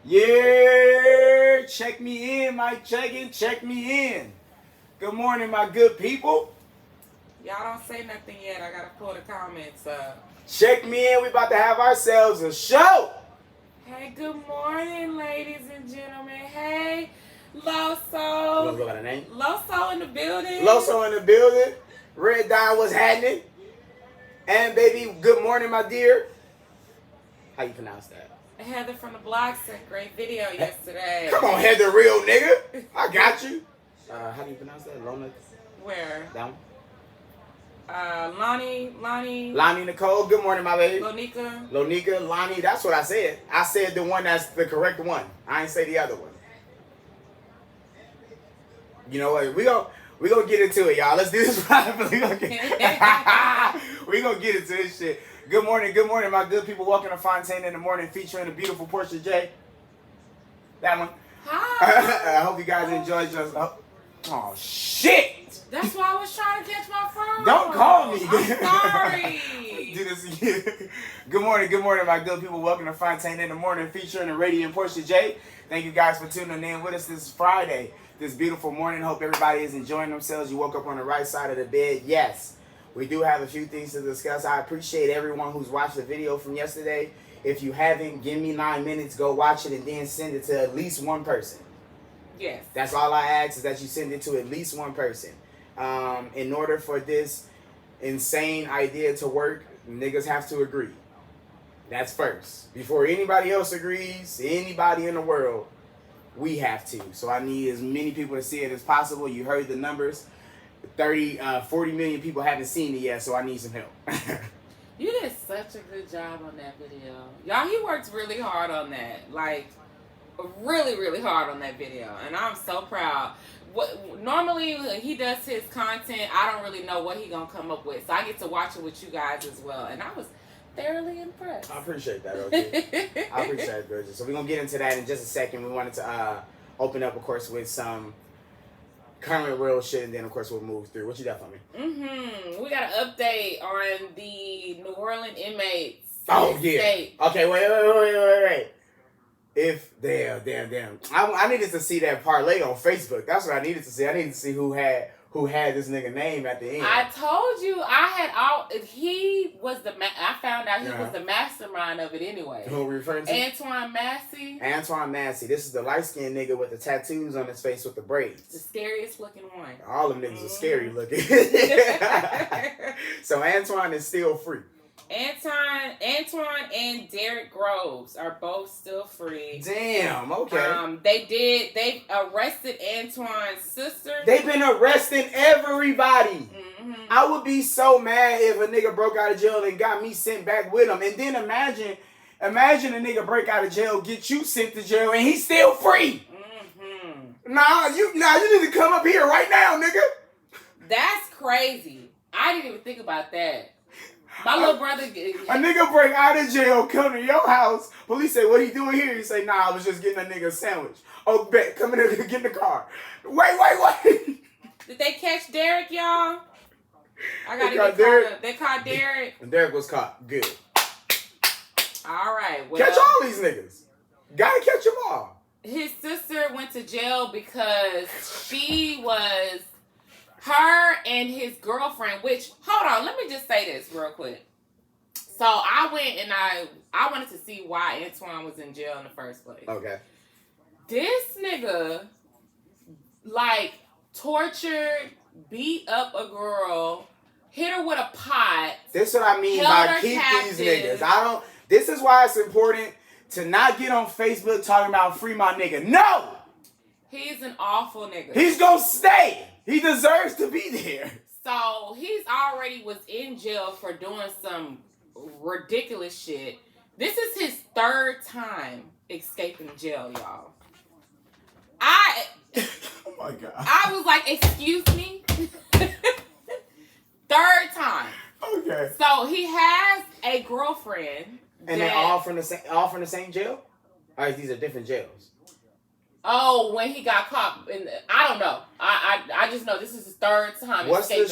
Yeah, check me in, Mike. Check me in. Good morning, my good people. Y'all don't say nothing yet. I gotta pull the comments up. Check me in. We about to have ourselves a show. Hey, good morning, ladies and gentlemen. Hey, Loso. You wanna go by the name? Loso in the building. Loso in the building. Red Dye, what's happening? And baby, good morning, my dear. How you pronounce that? Heather from the blog sent great video yesterday. Come on, Heather, real nigga. I got you. How do you pronounce that? Lona? Where? That one? Lonnie Nicole, good morning, my baby. Lonika, Lonnie, that's what I said. I said the one that's the correct one. I ain't say the other one. You know what? We gonna get into it, y'all. Let's do this privately. We gonna get into this shit. Good morning, my good people. Welcome to Fontane in the morning, featuring the beautiful Portia J. That one. Hi. I hope you guys enjoyed your. Oh shit! That's why I was trying to catch my phone. Don't call me. I'm sorry. Do this again. Good morning, my good people. Welcome to Fontane in the morning, featuring the radiant Portia J. Thank you guys for tuning in with us this Friday, this beautiful morning. Hope everybody is enjoying themselves. You woke up on the right side of the bed. Yes. We do have a few things to discuss. I appreciate everyone who's watched the video from yesterday. If you haven't, give me 9 minutes, go watch it, and then send it to at least one person. Yes. That's all I ask, is that you send it to at least one person. In order for this insane idea to work, niggas have to agree. That's first. Before anybody else agrees, anybody in the world, we have to. So I need as many people to see it as possible. You heard the numbers. 40 million people haven't seen it yet, so I need some help. You did such a good job on that video. Y'all, he worked really hard on that. Like, really, really hard on that video. And I'm so proud. Normally, when he does his content, I don't really know what he gonna come up with. So I get to watch it with you guys as well. And I was thoroughly impressed. I appreciate that, okay? I appreciate it, Bridget. So we're gonna get into that in just a second. We wanted to open up, of course, with some current real shit, and then of course we'll move through. What you got for me? We got an update on the New Orleans inmates. Oh yeah. State. Okay, wait. If damn. I needed to see that parlay on Facebook. That's what I needed to see. I needed to see who had this nigga name at the end. I told you he was I found out he was the mastermind of it anyway. Who are we referring to? Antoine Massey. This is the light-skinned nigga with the tattoos on his face with the braids. The scariest looking one. All them niggas are scary looking. So Antoine is still free. Antoine and Derek Groves are both still free. Damn, okay. They arrested Antoine's sister. They've been arresting everybody. Mm-hmm. I would be so mad if a nigga broke out of jail and got me sent back with him. And then imagine a nigga break out of jail, get you sent to jail, and he's still free. Mm-hmm. Nah, you need to come up here right now, nigga. That's crazy. I didn't even think about that. My little brother... A nigga break out of jail, come to your house. Police say, what he doing here? You say, nah, I was just getting a nigga a sandwich. Oh, bet. Come in here, get in the car. Wait. Did they catch Derek, y'all? They caught Derek. And Derek was caught. Good. All right. Well, catch all these niggas. Gotta catch them all. His sister went to jail because she was... Her and his girlfriend, which, hold on, let me just say this real quick. So I went and I wanted to see why Antoine was in jail in the first place. Okay. This nigga, like, tortured, beat up a girl, hit her with a pot. This is what I mean by keep these niggas. This is why it's important to not get on Facebook talking about free my nigga. No! He's an awful nigga. He's gonna stay. He deserves to be there. So he's already was in jail for doing some ridiculous shit. This is his third time escaping jail, y'all. Oh my God. I was like, excuse me? Third time. Okay. So he has a girlfriend. And they're all from the same jail? Or these are different jails? Oh, when he got caught, I don't know. I just know this is his third time. What's the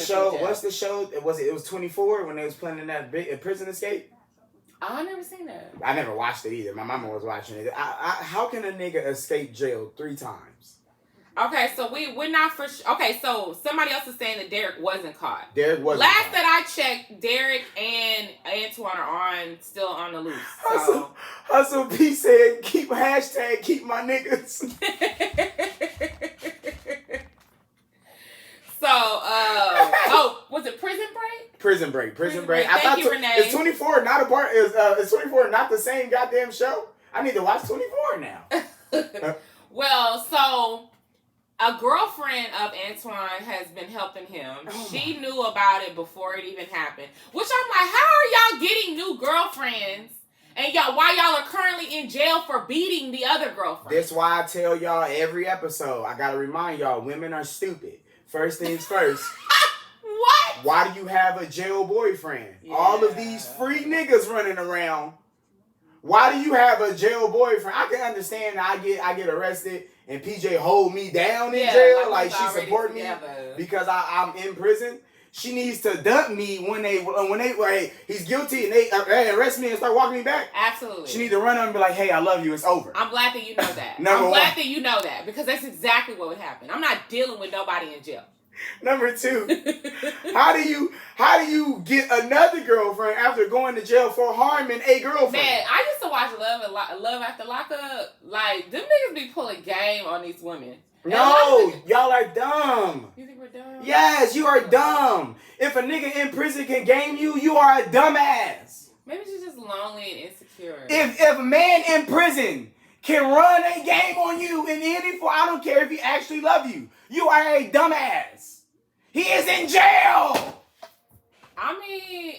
show? It was 24 when they was planning that big prison escape. I never seen that. I never watched it either. My mama was watching it. How can a nigga escape jail 3 times? Okay, so we're not for sure. Okay, so somebody else is saying that Derek wasn't caught. Derek wasn't Last caught. that I checked, Derek and Antoine are still on the loose. So. Hustle P said, keep my niggas. So, was it Prison Break? Prison Break. Thank you, Renee. Is 24 not a part? Is 24 not the same goddamn show? I need to watch 24 now. Well, so a girlfriend of Antoine has been helping him. She knew about it before it even happened. Which I'm like, how are y'all getting new girlfriends? And why y'all are currently in jail for beating the other girlfriend? That's why I tell y'all every episode. I gotta remind y'all, women are stupid. First things first. What? Why do you have a jail boyfriend? Yeah. All of these free niggas running around. Why do you have a jail boyfriend? I can understand that I get arrested and PJ hold me down in jail, like she support me because I'm in prison. She needs to dump me when they hey, he's guilty and they arrest me and start walking me back. Absolutely. She needs to run up and be like, hey, I love you, it's over. I'm glad that you know that. I'm glad that you know that because that's exactly what would happen. I'm not dealing with nobody in jail. Number 2, how do you get another girlfriend after going to jail for harming a girlfriend? Man, I used to watch Love After Lockup. Like, them niggas be pulling game on these women. No, y'all are dumb. You think we're dumb? Yes, you are dumb. If a nigga in prison can game you, you are a dumbass. Maybe she's just lonely and insecure. If a man in prison can run a game on you in any form, I don't care if he actually love you. You are a dumbass. He is in jail. I mean,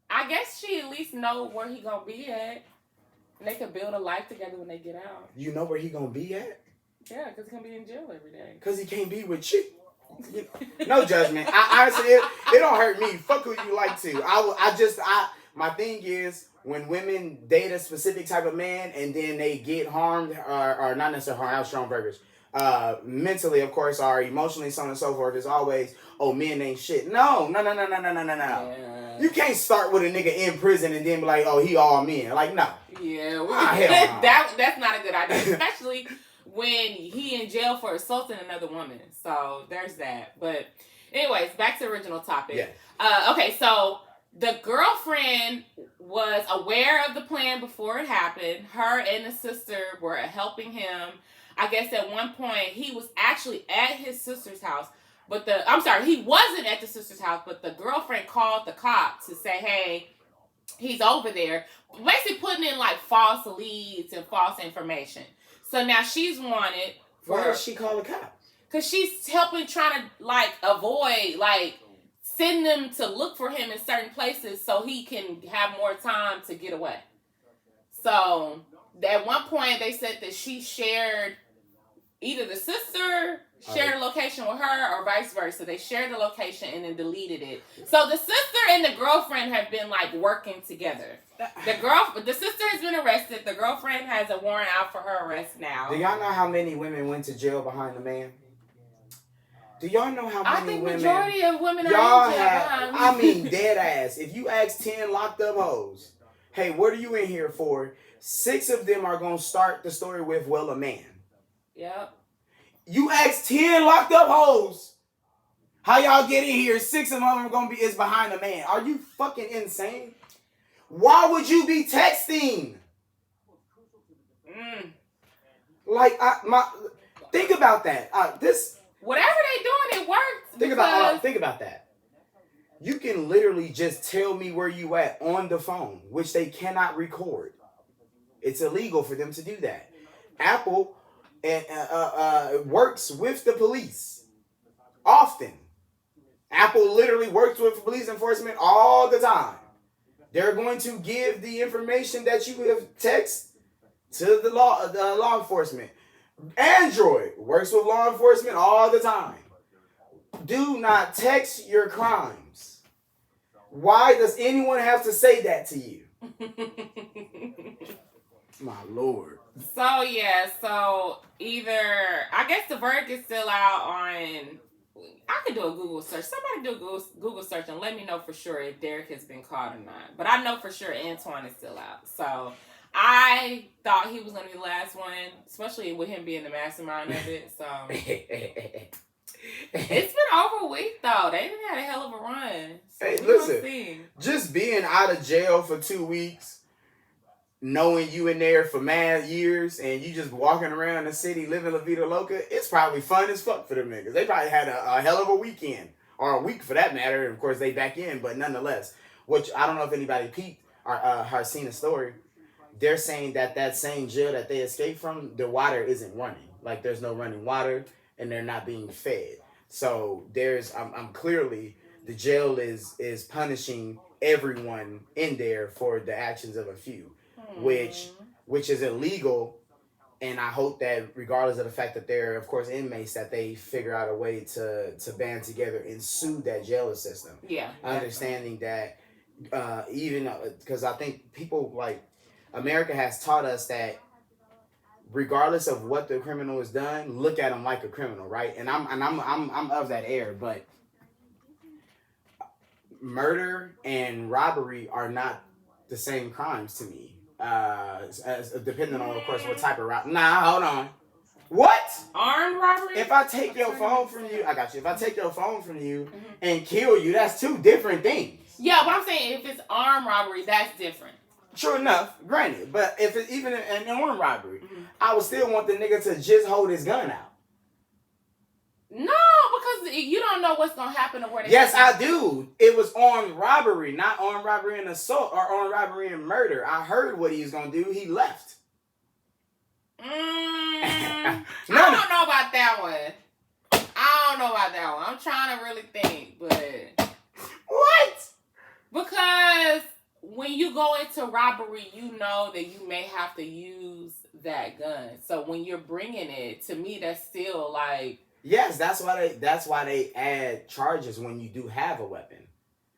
I guess she at least know where he gonna be at. And they can build a life together when they get out. You know where he gonna be at? Yeah, because he's gonna be in jail every day. Because he can't be with you. No judgment. I honestly, it don't hurt me. Fuck who you like to. My thing is, when women date a specific type of man and then they get harmed, or not necessarily harmed, that was strong burgers, mentally, of course, or emotionally, so on and so forth, it's always, oh, men ain't shit. No. Yeah. You can't start with a nigga in prison and then be like, oh, he all men. Like, no. Yeah. Hell no. That's not a good idea, especially when he in jail for assaulting another woman. So there's that. But anyways, back to the original topic. Yeah. Okay, so the girlfriend was aware of the plan before it happened. Her and the sister were helping him. I guess at one point he was actually at his sister's house. He wasn't at the sister's house, but the girlfriend called the cops to say, hey, he's over there. Basically putting in like false leads and false information. So now she's wanted. Why does she call the cops? Because she's trying to like avoid like send them to look for him in certain places so he can have more time to get away. So at one point they said that she shared either the sister shared a location with her or vice versa. They shared the location and then deleted it. So the sister and the girlfriend have been like working together. The sister has been arrested. The girlfriend has a warrant out for her arrest now. Do y'all know how many women went to jail behind the man? Do y'all know how many women? I think majority of women y'all are in jail behind. I mean, dead ass. If you ask 10 locked up hoes, hey, what are you in here for? 6 of them are gonna start the story with, well, a man. Yep. You ask 10 locked up hoes, how y'all get in here? 6 of them are gonna be is behind a man. Are you fucking insane? Why would you be texting? Like think about that. Whatever they doing, it works. Think about that. You can literally just tell me where you at on the phone, which they cannot record. It's illegal for them to do that. Apple works with the police often. Apple literally works with police enforcement all the time. They're going to give the information that you have texted to the law enforcement. Android works with law enforcement all the time. Do not text your crimes. Why does anyone have to say that to you? My Lord. So either I guess the verdict is still out on I could do a Google search. Somebody do a Google search and let me know for sure if Derek has been caught or not. But I know for sure Antoine is still out. So I thought he was going to be the last one, especially with him being the mastermind of it. So it's been over a week, though. They didn't have a hell of a run. So hey, listen, just being out of jail for 2 weeks, knowing you in there for mad years, and you just walking around the city living La Vida Loca, it's probably fun as fuck for them niggas. They probably had a hell of a weekend, or a week for that matter. Of course, they back in, but nonetheless, which I don't know if anybody peeped or has seen a story. They're saying that same jail that they escaped from, the water isn't running. Like, there's no running water, and they're not being fed. So there's, I'm clearly, the jail is punishing everyone in there for the actions of a few, which is illegal. And I hope that regardless of the fact that they're, of course, inmates, that they figure out a way to band together and sue that jailer system. Yeah. Understanding that even, because I think people like, America has taught us that regardless of what the criminal has done, look at him like a criminal, right? And I'm of that air, but murder and robbery are not the same crimes to me. As depending on, of course, what type of robbery. Nah, hold on. What? Armed robbery? If I take your phone from you, I got you. If I take your phone from you and kill you, that's two different things. Yeah, but I'm saying if it's armed robbery, that's different. True enough, granted. But if it's even an armed robbery, I would still want the nigga to just hold his gun out. No, because you don't know what's going to happen or where they Yes, I do. It was armed robbery, not armed robbery and assault or armed robbery and murder. I heard what he was going to do. He left. I don't know about that one. I'm trying to really think, but... What? Because when you go into robbery, you know that you may have to use that gun. So when you're bringing it, to me, that's still like... Yes, that's why they add charges when you do have a weapon.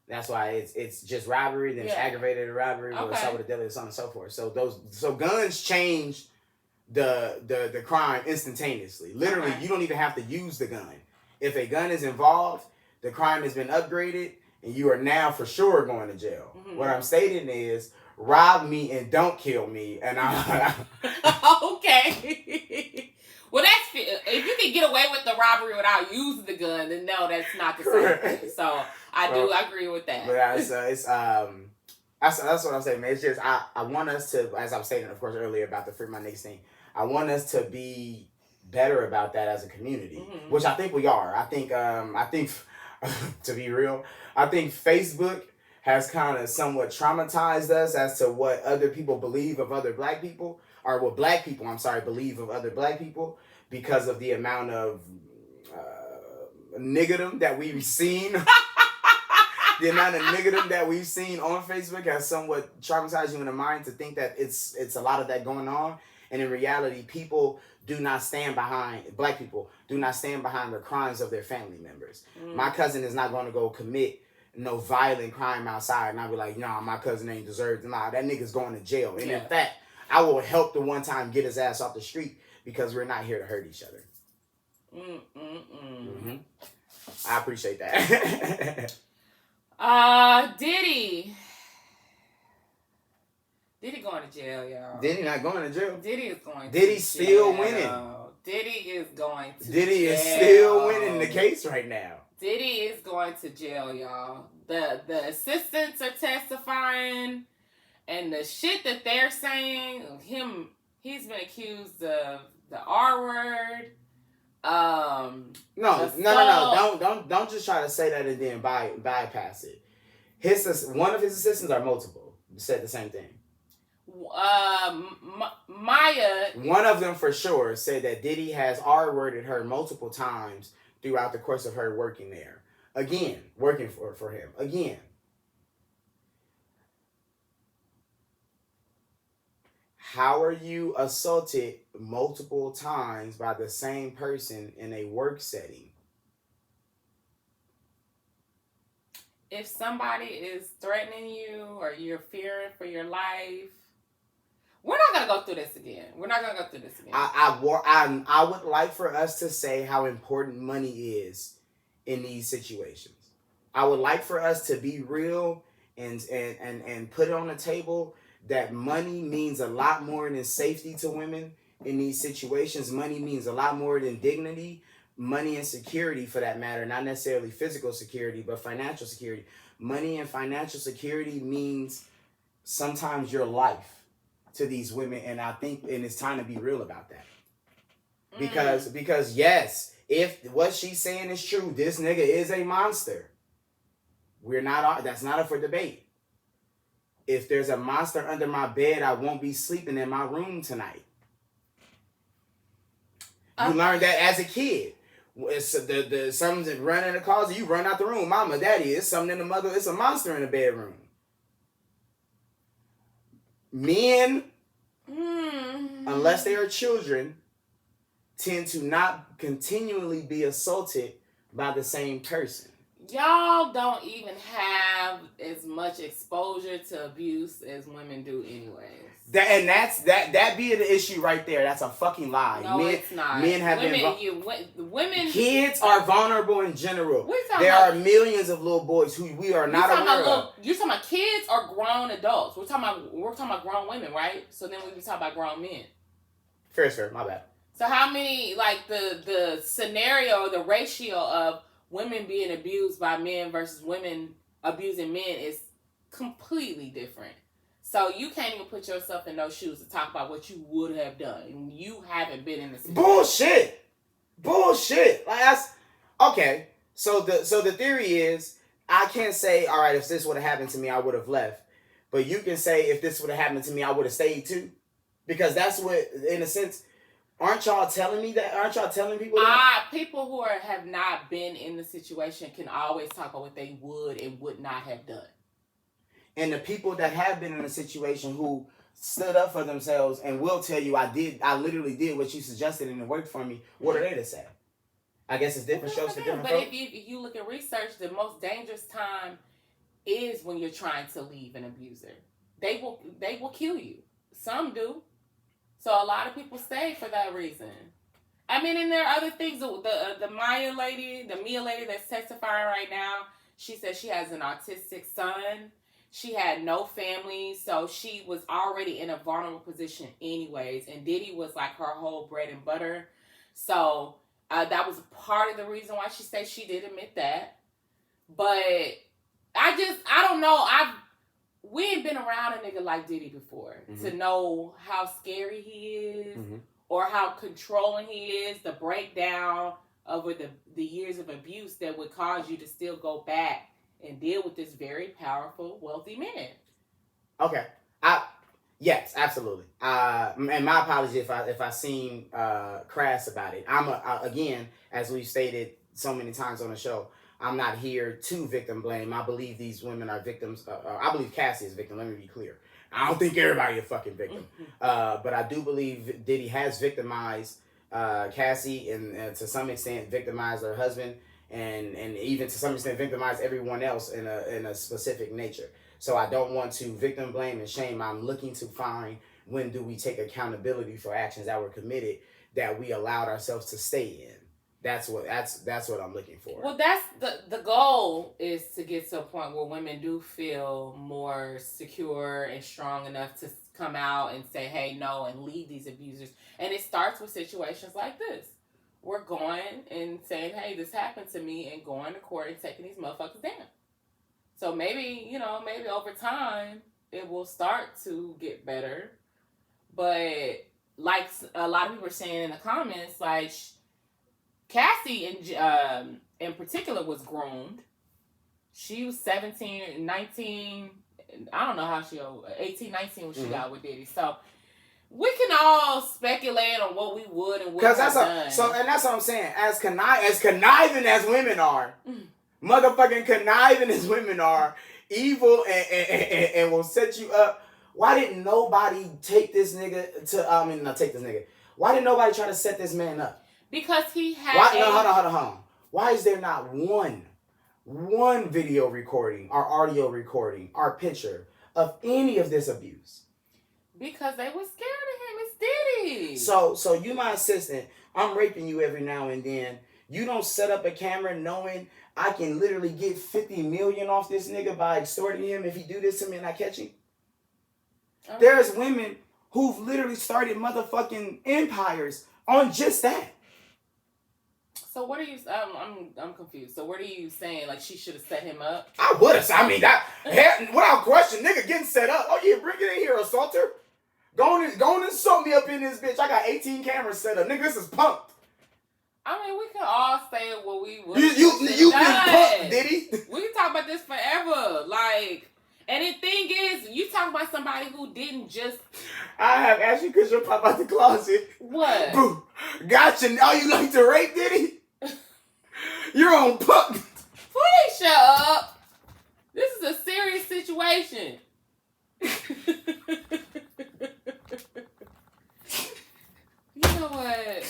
That's why it's just robbery, then it's aggravated robbery, or assault with a deadly, so on and so forth. So guns change the crime instantaneously. Literally, you don't even have to use the gun. If a gun is involved, the crime has been upgraded, and you are now for sure going to jail. What I'm stating is, rob me and don't kill me, and I. Okay. Well, that's if you can get away with the robbery without using the gun, then no, that's not the same thing. So I do agree with that. But that's what I'm saying, man. It's just I want us to, as I was saying, of course, earlier about the Free My Niggas thing. I want us to be better about that as a community, which I think we are. I think to be real, I think Facebook has kind of somewhat traumatized us as to what other people believe of other black people, or what black people, believe of other black people, because of the amount of niggerdom that we've seen. The amount of niggerdom that we've seen on Facebook has somewhat traumatized you in the mind to think that it's a lot of that going on. And in reality, people do not stand behind, black people do not stand behind the crimes of their family members. My cousin is not going to go commit no violent crime outside and I'll be like, nah, my cousin ain't deserved. Nah, that nigga's going to jail. And in fact, I will help the one time get his ass off the street because we're not here to hurt each other. I appreciate that. Diddy going to jail, y'all. Diddy not going to jail? Diddy is going to Diddy's still winning. Diddy is going to Diddy jail. is still winning the case right now. Diddy is going to jail, y'all. The assistants are testifying, and the shit that they're saying, he's been accused of the R word. No. Don't just try to say that and then bypass it. One of his assistants are multiple said the same thing. Maya. One of them for sure said that Diddy has R-worded her multiple times throughout the course of her working there. Again, working for him. Again. How are you assaulted multiple times by the same person in a work setting? If somebody is threatening you or you're fearing for your life, we're not going to go through this again. I would like for us to say how important money is in these situations. I would like for us to be real and put it on the table that money means a lot more than safety to women in these situations. Money means a lot more than dignity, money and security for that matter, not necessarily physical security, but financial security. Money and financial security means sometimes your life to these women, and I think it's time to be real about that. Because yes, if what she's saying is true, this nigga is a monster. That's not up for debate. If there's a monster under my bed, I won't be sleeping in my room tonight. You learned that as a kid. It's something's running in the closet, you run out the room. Mama, daddy, it's something in the mother. It's a monster in the bedroom. Men, unless they are children, tend to not continually be assaulted by the same person. Y'all don't even have as much exposure to abuse as women do anyways. That be the issue right there. That's a fucking lie. No, it's not. Men have women. Kids are vulnerable in general. There are millions of little boys who we are not aware of. You're talking about kids or grown adults? We're talking about grown women, right? So then we be talking about grown men. Fair. My bad. So how many, like, the scenario, the ratio of women being abused by men versus women abusing men is completely different. So you can't even put yourself in those shoes to talk about what you would have done. You haven't been in the situation. Bullshit. Like, that's okay. So the theory is, I can't say, all right, if this would have happened to me, I would have left. But you can say, if this would have happened to me, I would have stayed too. Because that's what, in a sense, aren't y'all telling me that? Aren't y'all telling people that? People who have not been in the situation can always talk about what they would and would not have done. And the people that have been in a situation who stood up for themselves and will tell you, I literally did what you suggested and it worked for me, what are they to say? I guess it's different shows for different But folks. if you look at research, the most dangerous time is when you're trying to leave an abuser. They will kill you. Some do. So a lot of people stay for that reason. I mean, and there are other things. The Mia lady that's testifying right now, she says she has an autistic son. She had no family, so she was already in a vulnerable position anyways. And Diddy was like her whole bread and butter. So that was part of the reason why she said she did admit that. But I don't know. We ain't been around a nigga like Diddy before to know how scary he is or how controlling he is, the breakdown over the years of abuse that would cause you to still go back and deal with this very powerful, wealthy man. Okay. Yes, absolutely. And my apology if I seem crass about it. Again, as we've stated so many times on the show, I'm not here to victim blame. I believe these women are victims. I believe Cassie is a victim. Let me be clear. I don't think everybody a fucking victim. But I do believe Diddy has victimized Cassie and to some extent victimized her husband and even to some extent victimized everyone else in a specific nature. So I don't want to victim blame and shame. I'm looking to find when do we take accountability for actions that were committed that we allowed ourselves to stay in. That's what I'm looking for. Well, that's the goal is to get to a point where women do feel more secure and strong enough to come out and say, hey, no, and leave these abusers. And it starts with situations like this. We're going and saying, hey, this happened to me, and going to court and taking these motherfuckers down. So maybe over time it will start to get better. But like a lot of people are saying in the comments, like, Cassie in particular was groomed. She was 17, 19, I don't know how 18, 19 when she got with Diddy. So we can all speculate on what we would and wouldn't have done. And that's what I'm saying. As conniving as women are, motherfucking conniving as women are, evil and will set you up. Why didn't nobody take this nigga to, not take this nigga. Why didn't nobody try to set this man up? Because he had hold on. Why is there not one video recording or audio recording or picture of any of this abuse? Because they were scared of him. It's Diddy. So you my assistant. I'm raping you every now and then. You don't set up a camera knowing I can literally get 50 million off this nigga by extorting him if he do this to me and I catch him. Okay. There's women who've literally started motherfucking empires on just that. So what are you? I'm confused. So what are you saying? Like she should have set him up? I would have. I mean, that without question, nigga getting set up. Oh yeah, bring it in here, assaulter. Go on and assault me up in this bitch. I got 18 cameras set up, nigga. This is pumped. I mean, we can all say what we would. You been pumped, Diddy. We can talk about this forever, like. And the thing is, you talk about somebody who didn't just. I have asked you because you'll pop out the closet. What? Boo. Gotcha. Now you like to rape, Diddy? You're on pup. Please shut up. This is a serious situation. You know what?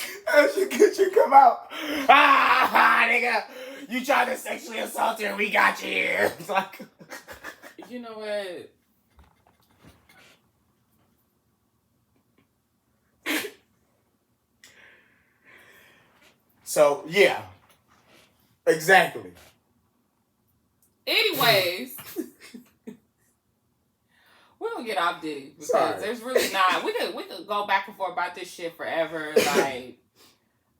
Could you come out? Nigga. You tried to sexually assault her. We got you here. It's like. You know what? So, yeah. Exactly. Anyways, we're gonna get off Diddy because there's really not. We could go back and forth about this shit forever. Like,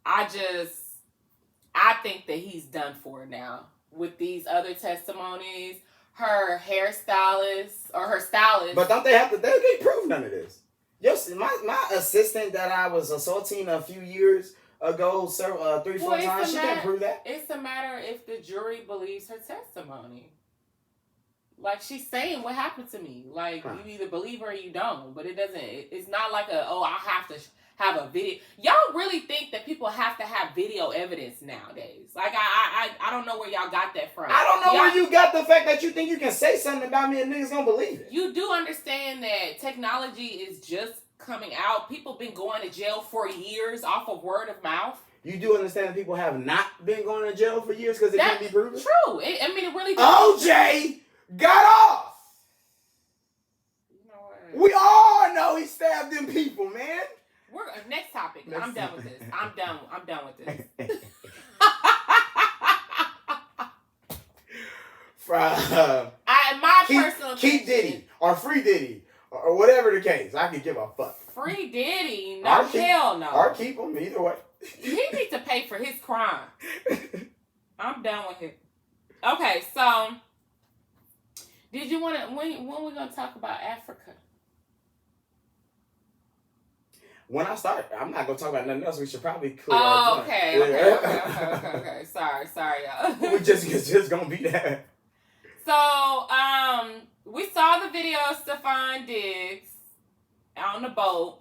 I think that he's done for now with these other testimonies. Her hairstylist or her stylist. But don't they have to? They prove none of this. Yes, my assistant that I was assaulting a few years ago, 3-4 times, she can't prove that. It's a matter if the jury believes her testimony. Like, she's saying what happened to me. Like, you either believe her or you don't. But it doesn't. It's not like I have to have a video. Y'all really think that people have to have video evidence nowadays? Like, I don't know where y'all got that from. I don't know where you got the fact that you think you can say something about me and niggas gonna believe it. You do understand that technology is just coming out. People been going to jail for years off of word of mouth. You do understand that people have not been going to jail for years because it can't be proven? True. It really OJ got off. You know what? We all know he stabbed them people, man. We're next topic. I'm done with this. I'm done with this. Keep Diddy or free Diddy or whatever the case. I could give a fuck. Free Diddy? No, hell no. Or keep him either way. He needs to pay for his crime. I'm done with it. Okay, so did you want to? When we gonna talk about Africa? When I start, I'm not gonna talk about nothing else. We should probably clear. Okay. Sorry, y'all. We just gonna be that. So, we saw the video of Stefan Diggs on the boat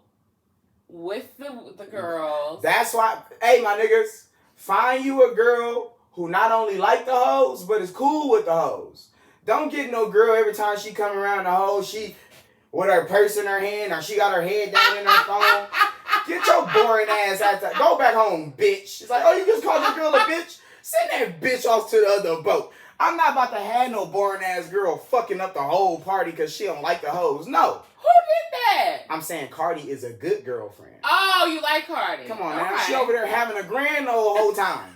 with the girls. That's why, hey, my niggas, find you a girl who not only like the hoes, but is cool with the hoes. Don't get no girl every time she come around the hoe, she with her purse in her hand or she got her head down in her phone. Get your boring ass out there. Go back home, bitch. It's like, oh, you just called your girl a bitch? Send that bitch off to the other boat. I'm not about to have no boring ass girl fucking up the whole party because she don't like the hoes. No. Who did that? I'm saying Cardi is a good girlfriend. Oh, you like Cardi? Come on, now. She over there having a grand old whole time.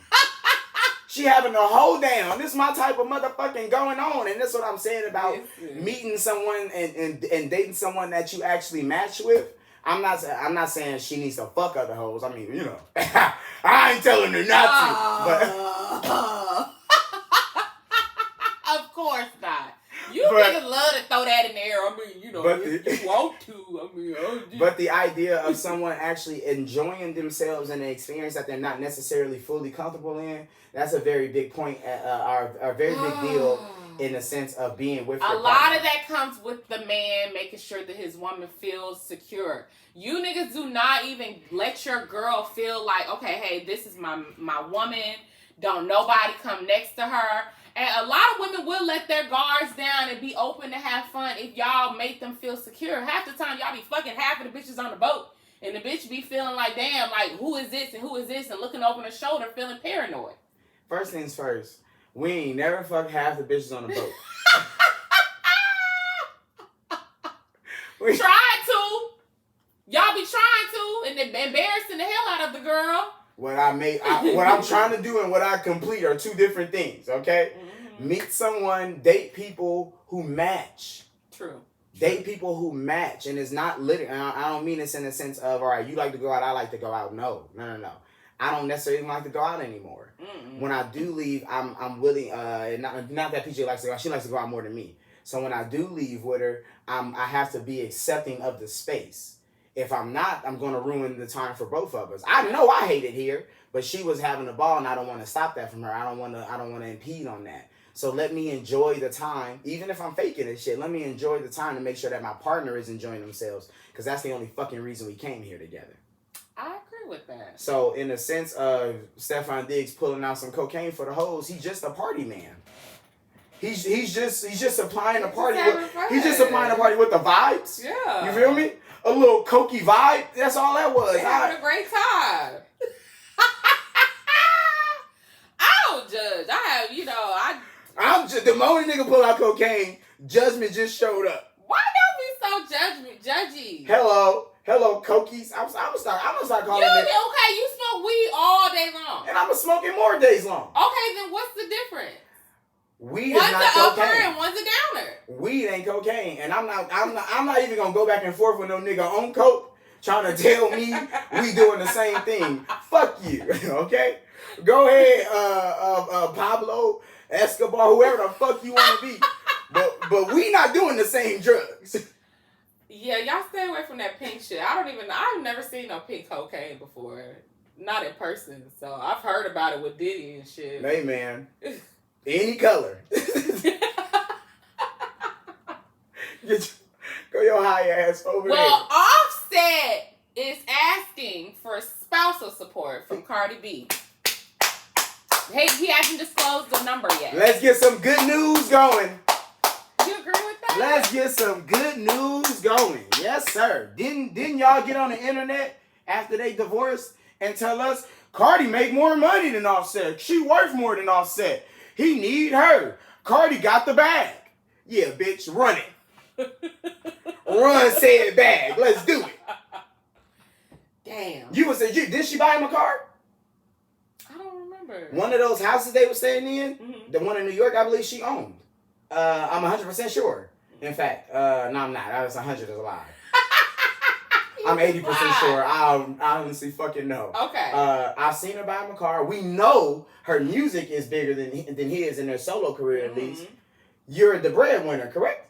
She having a whole down. This is my type of motherfucking going on. And that's what I'm saying about meeting someone and dating someone that you actually match with. I'm not saying she needs to fuck other hoes. I mean, you know. I ain't telling her not to. But of course not. You niggas love to throw that in the air. I mean, you know, if you want to. I mean, but the idea of someone actually enjoying themselves in an experience that they're not necessarily fully comfortable in, that's a very big point, a very big deal in the sense of being with your partner. A lot of that comes with the man making sure that his woman feels secure. You niggas do not even let your girl feel like, okay, hey, this is my woman. Don't nobody come next to her. And a lot of women will let their guards down and be open to have fun if y'all make them feel secure. Half the time, y'all be fucking half of the bitches on the boat. And the bitch be feeling like, damn, like, who is this and who is this? And looking over her shoulder, feeling paranoid. First things first, we ain't never fucked half the bitches on the boat. Tried to. Y'all be trying to. And embarrassing the hell out of the girl. what I'm trying to do and what I complete are two different things, okay? Mm-hmm. Meet someone, date people who match. True. Date people who match, and it's not literally. I don't mean this in the sense of, all right, you like to go out, I like to go out. No. I don't necessarily like to go out anymore. Mm-mm. When I do leave, I'm willing. Not that PJ likes to go out. She likes to go out more than me. So when I do leave with her, I have to be accepting of the space. If I'm not, I'm going to ruin the time for both of us. I know I hate it here, but she was having a ball, and I don't want to stop that from her. I don't want to impede on that. So let me enjoy the time, even if I'm faking this shit. Let me enjoy the time to make sure that my partner is enjoying themselves, because that's the only fucking reason we came here together. I agree with that. So in the sense of Stefan Diggs pulling out some cocaine for the hoes, he's just a party man. He's just supplying a party. He's just supplying a party with the vibes. Yeah. You feel me? A little cokey vibe. That's all that was. They're having a great time. I don't judge. I'm just the moment nigga pull out cocaine, judgment just showed up. Why don't be so judgy? Hello, cokies. I'm gonna start calling it. Okay, you smoke weed all day long, and I'm gonna smoke it more days long. Okay, then what's the difference? Weed one's is not an cocaine. Upper and one's a downer. Weed ain't cocaine, and I'm not even gonna go back and forth with no nigga on coke trying to tell me we doing the same thing. Fuck you, okay? Go ahead, Pablo Escobar, whoever the fuck you want to be, but we not doing the same drugs. Yeah, y'all stay away from that pink shit. I've never seen no pink cocaine before, not in person. So I've heard about it with Diddy and shit. Hey man, any color. Go your high ass over there. Well, Offset is asking for spousal support from Cardi B. He hasn't disclosed the number yet. Let's get some good news going. You agree with that? Let's get some good news going. Yes, sir. Didn't y'all get on the internet after they divorced and tell us Cardi make more money than Offset? She worth more than Offset. He need her. Cardi got the bag. Yeah, bitch, run it. Run said bag. Let's do it. Damn. Did she buy him a car? I don't remember. One of those houses they were staying in, mm-hmm. The one in New York, I believe she owned. I'm 100% sure. In fact, no, I'm not. I was 100 is a lie. I'm 80% sure. I honestly fucking know. Okay. I've seen her buy him a car. We know her music is bigger than his in their solo career, at least. You're the breadwinner, correct?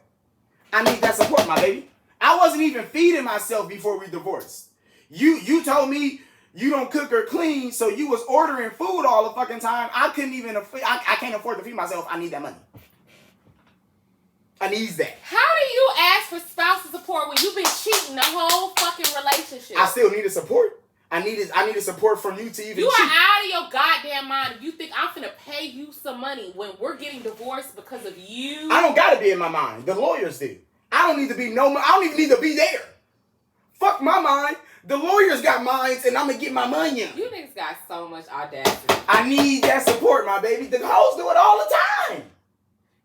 I need that support, my baby. I wasn't even feeding myself before we divorced. You told me you don't cook or clean, so you was ordering food all the fucking time. I couldn't even I can't afford to feed myself. I need that money. I need that. How do you ask for spousal support when you've been cheating the whole fucking relationship? I still needed support. I needed support from you to even You cheat. are out of your goddamn mind if you think I'm finna pay you some money when we're getting divorced because of you. I don't gotta be in my mind. The lawyers do. I don't need to be I don't even need to be there. Fuck my mind. The lawyers got minds, and I'm gonna get my money in. You niggas got so much audacity. I need that support, my baby. The hoes do it all the time.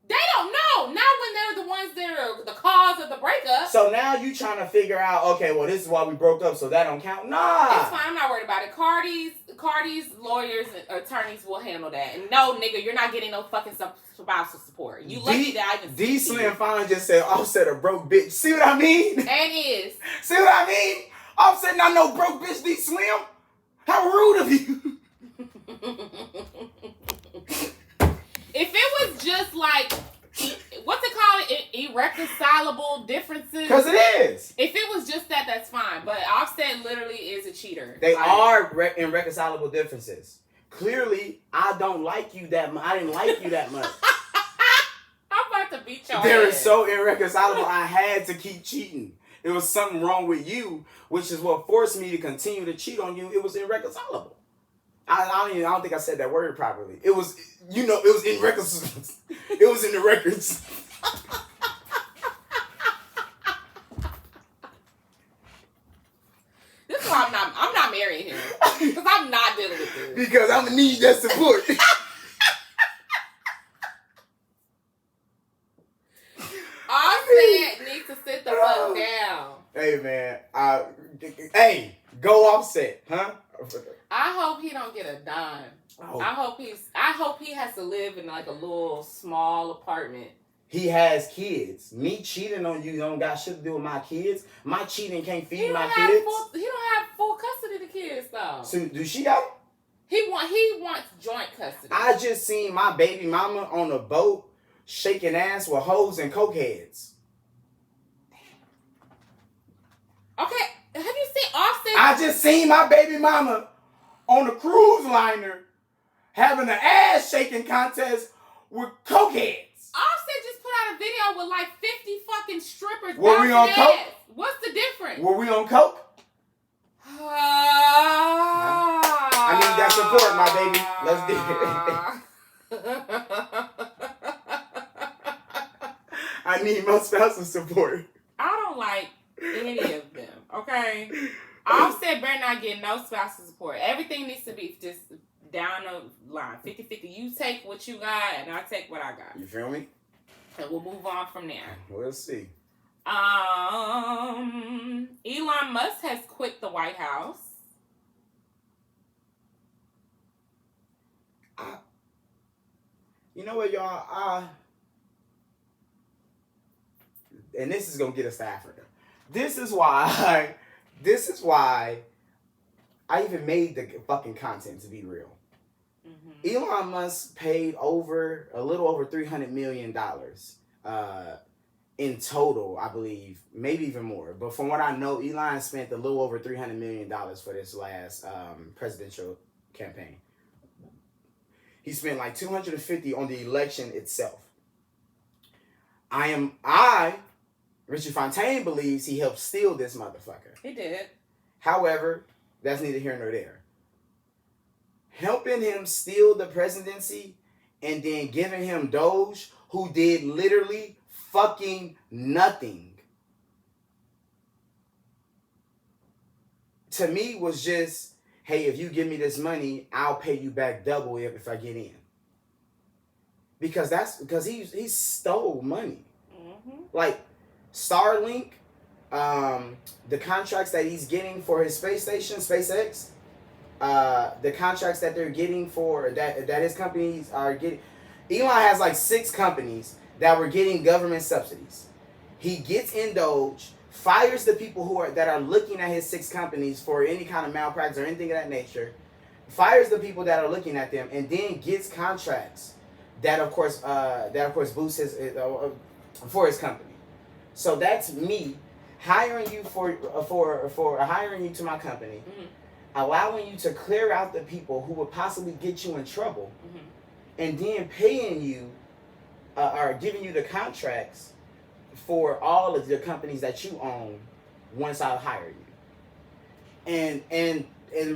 They don't know. Not when they're the ones that are the cause of the breakup. So now you trying to figure out, okay, well, this is why we broke up, so that don't count. Nah. It's fine. I'm not worried about it. Cardi's lawyers and attorneys will handle that. And no, nigga, you're not getting no fucking spousal support. You lucky that I even D Slim Fine just said Offset a broke bitch. See what I mean? And is. See what I mean? Offset not no broke bitch, D Slim. How rude of you. If it was just like, what's it called? Irreconcilable differences? Because it is. If it was just that, that's fine. But Offset literally is a cheater. They are irreconcilable differences. Clearly, I don't like you that much. I didn't like you that much. I'm about to beat your They're ass. so irreconcilable, I had to keep cheating. There was something wrong with you, which is what forced me to continue to cheat on you. It was irreconcilable. I don't think I said that word properly. It was, it was in records. It was in the records. This is why I'm not marrying him. Because I'm not dealing with this. Because I'm gonna need that support. Offset needs to sit the fuck down. Hey man, hey, Go Offset, huh? I hope he don't get a dime. Oh. I hope he has to live in like a little small apartment. He has kids. Me cheating on you don't got shit to do with my kids. My cheating can't feed my kids. He don't have full custody of the kids though. So do she got? He wants joint custody. I just seen my baby mama on a boat shaking ass with hoes and cokeheads. Okay, have you seen Offset? I just seen my baby mama on a cruise liner having an ass shaking contest with cokeheads. Offset just put out a video with like 50 fucking strippers. Were we on coke? What's the difference? Were we on coke? I need that support, my baby. Let's do it. I need my spousal support. I don't like any of them, okay? Offset better not get no spousal support. Everything needs to be just down the line. 50-50. You take what you got, and I take what I got. You feel me? And we'll move on from there. We'll see. Elon Musk has quit the White House. You know what, y'all? And this is gonna get us to Africa. This is why I even made the fucking content, to be real. Mm-hmm. Elon Musk paid a little over $300 million in total, I believe, maybe even more. But from what I know, Elon spent a little over $300 million for this last presidential campaign. He spent like $250 on the election itself. Richie Fontane believes he helped steal this motherfucker. He did. However, that's neither here nor there. Helping him steal the presidency and then giving him Doge, who did literally fucking nothing, to me was just, hey, if you give me this money, I'll pay you back double if I get in. Because he stole money. Mm-hmm. Like Starlink, the contracts that he's getting for his space station, SpaceX, the contracts that they're getting for that his companies are getting. Elon has like 6 companies that were getting government subsidies. He gets in Doge, fires the people that are looking at his 6 companies for any kind of malpractice or anything of that nature, fires the people that are looking at them, and then gets contracts that of course boosts his for his company. So that's me hiring you for hiring you to my company, mm-hmm. allowing you to clear out the people who would possibly get you in trouble, mm-hmm. and then paying you or giving you the contracts for all of the companies that you own once I hire you. And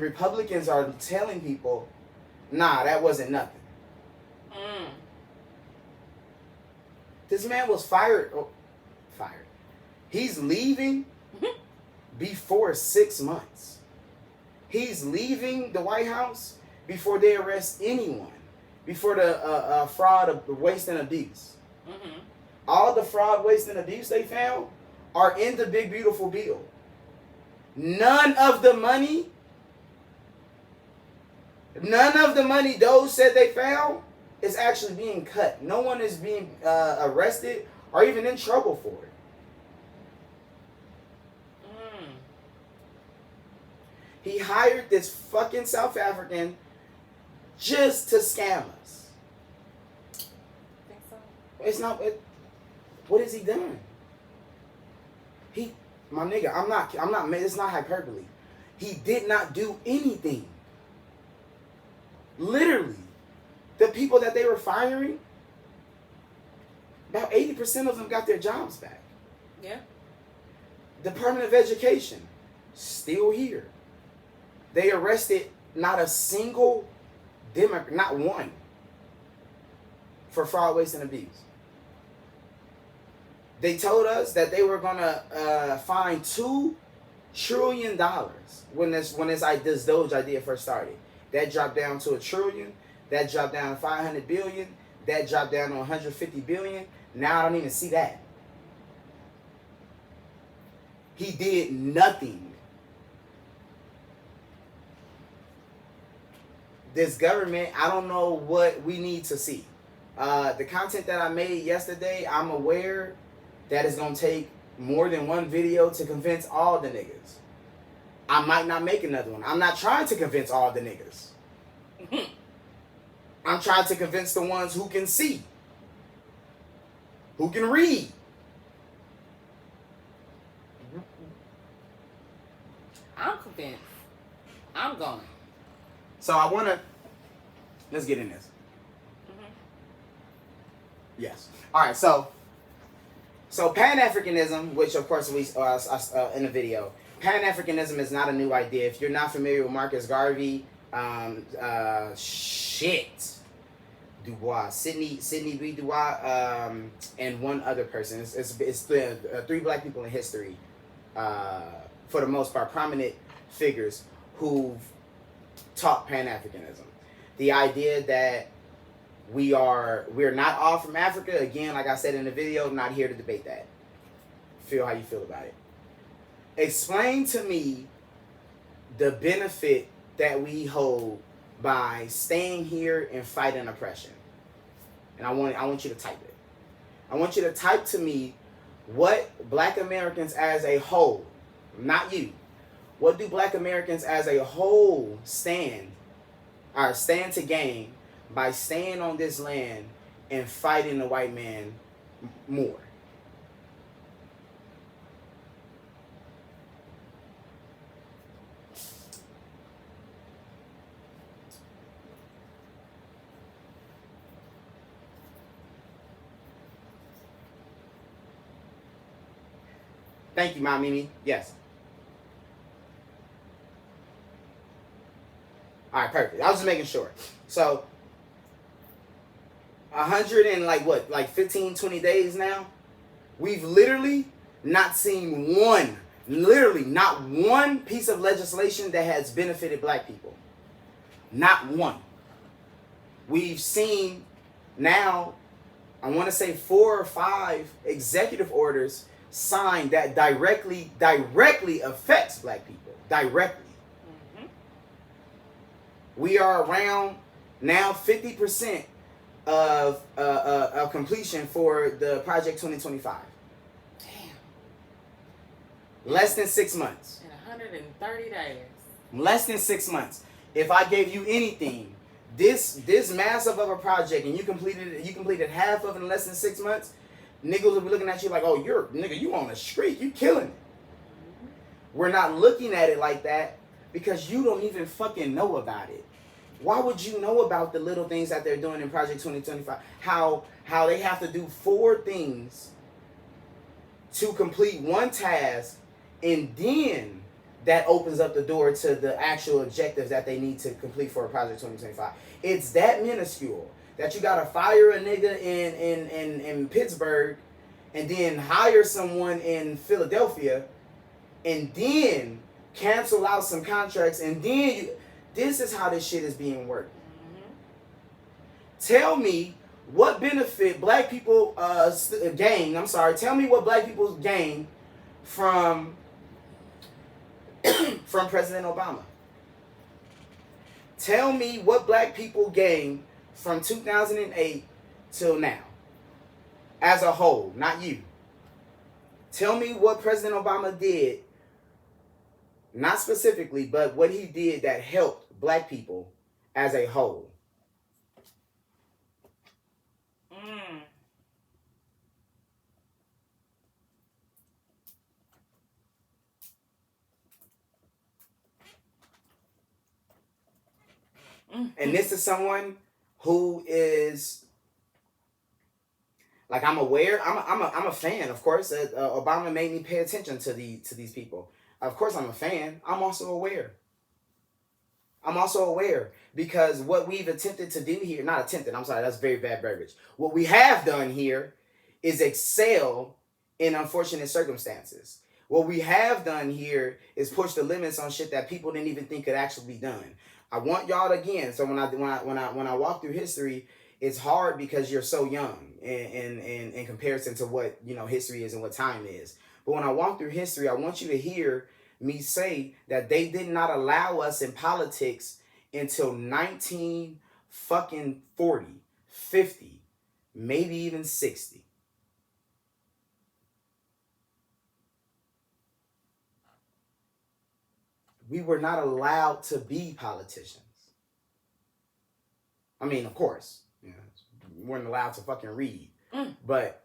Republicans are telling people, nah, that wasn't nothing. Mm. This man was fired. He's leaving before 6 months. He's leaving the White House before they arrest anyone. Before the fraud, of waste, and abuse. Mm-hmm. All the fraud, waste, and abuse they found are in the big, beautiful bill. None of the money those said they found is actually being cut. No one is being arrested or even in trouble for it. Mm. He hired this fucking South African just to scam us. Think so? It's not. What has he done? My nigga, I'm not. It's not hyperbole. He did not do anything. Literally, the people that they were firing, about 80% of them got their jobs back. Yeah. Department of Education, still here. They arrested not a single Democrat, not one, for fraud, waste, and abuse. They told us that they were gonna fine $2 trillion when this Doge idea first started. That dropped down to $1 trillion. That dropped down to 500 billion. That dropped down to 150 billion. Now I don't even see that. He did nothing. this government, I don't know what we need to see. The content that I made yesterday, I'm aware that it's going to take more than one video to convince all the niggas. I might not make another one. I'm not trying to convince all the niggas. I'm trying to convince the ones who can see, who can read. I'm convinced. I'm going. So I want to, let's get in this. Mm-hmm. Yes. All right. So Pan-Africanism, which of course we in the video, Pan-Africanism is not a new idea. If you're not familiar with Marcus Garvey, Sidney B. Dubois, and one other person. It's three black people in history, for the most part, prominent figures who've taught Pan-Africanism. The idea that we're not all from Africa. Again, like I said in the video, I'm not here to debate that. Feel how you feel about it. Explain to me the benefit that we hold by staying here and fighting oppression. And I want you to type it. I want you to type to me what black Americans as a whole, not you, what do black Americans as a whole stand to gain by staying on this land and fighting the white man more? Thank you, Mom Mimi. Yes. All right, perfect. I was just making sure. So, 100 and like 15, 20 days now, we've literally not seen not one piece of legislation that has benefited black people. Not one. We've seen now, I want to say 4 or 5 executive orders signed that directly affects black people. Directly. Mm-hmm. We are around now 50% of completion for the Project 2025. Damn. Less than 6 months. In 130 days. Less than 6 months. If I gave you anything, this massive of a project, and you completed half of it in less than 6 months, niggas will be looking at you like, oh, you on the street, you killing it. Mm-hmm. We're not looking at it like that because you don't even fucking know about it. Why would you know about the little things that they're doing in Project 2025? How they have to do 4 things to complete one task, and then that opens up the door to the actual objectives that they need to complete for Project 2025. It's that minuscule that you gotta fire a nigga in Pittsburgh and then hire someone in Philadelphia and then cancel out some contracts, and then this is how this shit is being worked. Mm-hmm. Tell me what benefit black people gain. I'm sorry. Tell me what black people gain from President Obama. Tell me what black people gain from 2008 till now, as a whole, not you. Tell me what President Obama did, not specifically, but what he did that helped black people as a whole. And this is someone who is, like, I'm aware. I'm a fan, of course. Obama made me pay attention to these people. Of course, I'm a fan. I'm also aware because what we've attempted to do here, not attempted, I'm sorry, that's very bad verbiage. What we have done here is excel in unfortunate circumstances. What we have done here is push the limits on shit that people didn't even think could actually be done. I want y'all to, again, so when I walk through history, it's hard because you're so young in comparison to what, history is and what time is. But when I walk through history, I want you to hear me say that they did not allow us in politics until 19 fucking 40, 50, maybe even 60. We were not allowed to be politicians. I mean, of course, you know, we weren't allowed to fucking read. But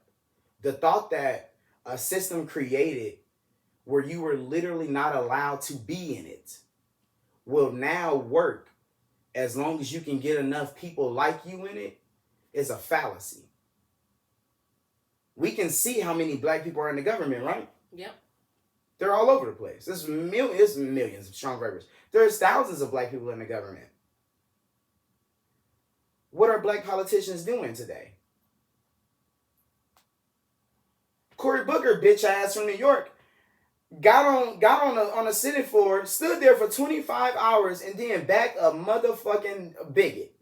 the thought that a system created where you were literally not allowed to be in it will now work as long as you can get enough people like you in it is a fallacy. We can see how many black people are in the government, right? Yep. They're all over the place. There's millions of strong verbers. There's thousands of black people in the government. What are black politicians doing today? Cory Booker, bitch ass from New York, got on a Senate floor, stood there for 25 hours, and then backed a motherfucking bigot.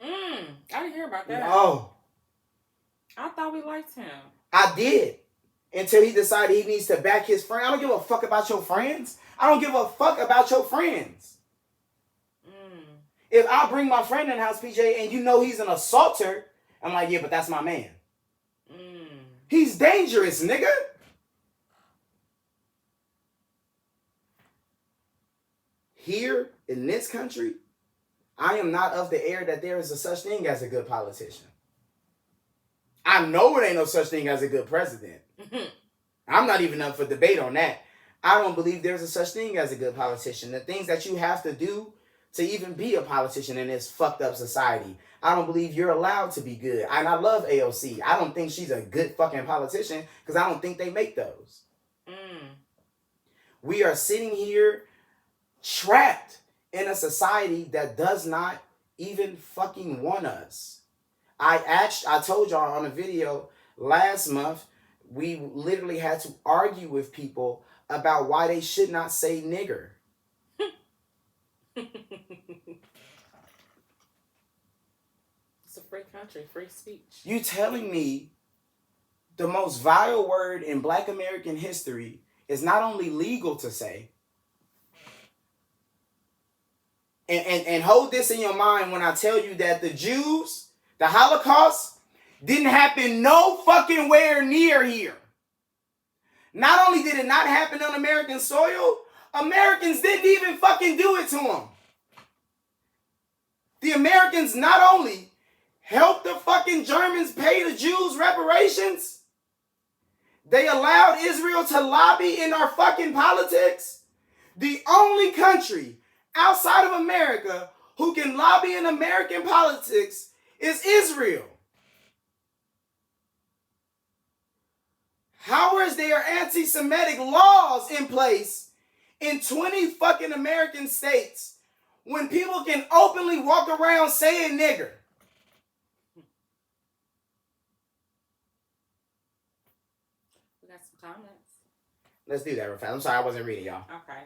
I didn't hear about that. No. I thought we liked him. I did. Until he decided he needs to back his friend. I don't give a fuck about your friends. I don't give a fuck about your friends. If I bring my friend in the house, PJ, and you know he's an assaulter, I'm like, yeah, but that's my man. He's dangerous, nigga. Here in this country, I am not of the air that there is a such thing as a good politician. I know it ain't no such thing as a good president. I'm not even up for debate on that. I don't believe there's a such thing as a good politician. The things that you have to do to even be a politician in this fucked up society, I don't believe you're allowed to be good. And I love AOC. I don't think she's a good fucking politician because I don't think they make those. We are sitting here trapped in a society that does not even fucking want us. I told y'all on a video last month, we literally had to argue with people about why they should not say nigger. It's a free country, free speech. You telling me the most vile word in Black American history is not only legal to say, and hold this in your mind when I tell you that the Jews, the Holocaust, didn't happen no fucking where near here. Not only did it not happen on American soil, Americans didn't even fucking do it to them. The Americans not only helped the fucking Germans pay the Jews reparations, they allowed Israel to lobby in our fucking politics. The only country outside of America who can lobby in American politics is Israel. How is there anti-Semitic laws in place in 20 fucking American states when people can openly walk around saying nigger? We got some comments. Let's do that real fast. I'm sorry, I wasn't reading, y'all. Okay.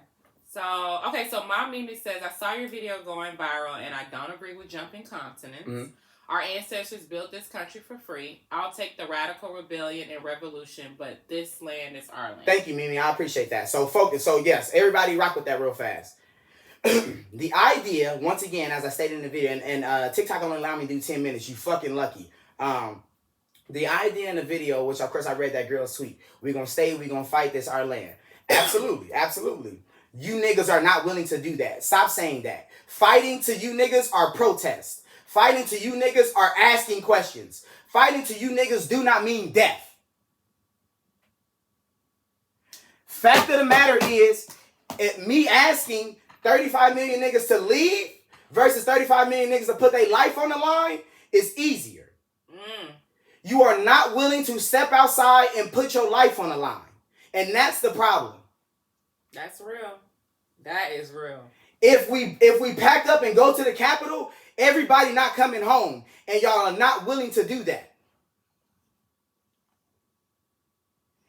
So my Mimi says, I saw your video going viral and I don't agree with jumping continents. Our ancestors built this country for free. I'll take the radical rebellion and revolution, but this land is our land. Thank you, Mimi. I appreciate that. So focus. So yes, everybody rock with that real fast. The idea, once again, as I stated in the video, and TikTok only allowed me to do 10 minutes. You fucking lucky. The idea in the video, which of course I read that girl's tweet. We're going to stay. We're going to fight. This our land. Absolutely. Absolutely. You niggas are not willing to do that. Stop saying that. Fighting to you niggas are protests. Fighting to you niggas are asking questions. Fighting to you niggas do not mean death. Fact of the matter is, me asking 35 million niggas to leave versus 35 million niggas to put their life on the line is easier. You are not willing to step outside and put your life on the line. And that's the problem. That's real. That is real. If we pack up and go to the Capitol, everybody not coming home, and y'all are not willing to do that.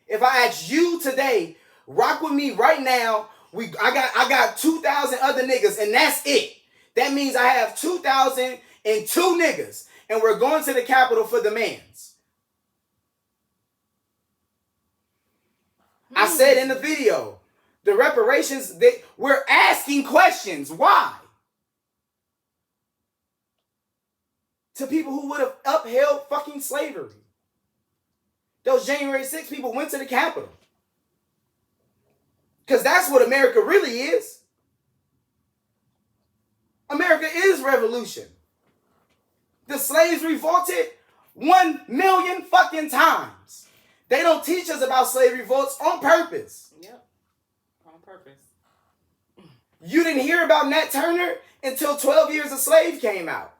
If I ask you today, rock with me right now, I got 2,000 other niggas, and that's it. That means I have 2,002 niggas, and we're going to the Capitol for demands. I said in the video, the reparations, we're asking questions. Why? to people who would have upheld fucking slavery. Those January 6 people went to the Capitol. Because that's what America really is. America is revolution. The slaves revolted 1 million fucking times. They don't teach us about slave revolts on purpose. Yep. On purpose. You didn't hear about Nat Turner until 12 Years a Slave came out.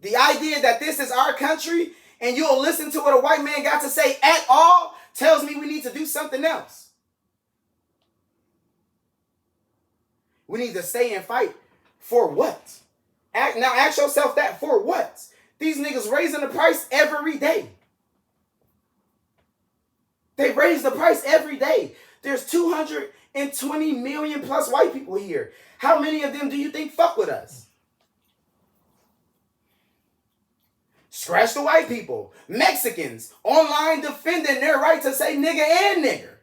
The idea that this is our country and you'll listen to what a white man got to say at all tells me we need to do something else. We need to stay and fight for what? Now ask yourself that, for what? These niggas raising the price every day. They raise the price every day. There's 220 million plus white people here. How many of them do you think fuck with us? Scratch the white people. Mexicans online defending their right to say nigga and nigger.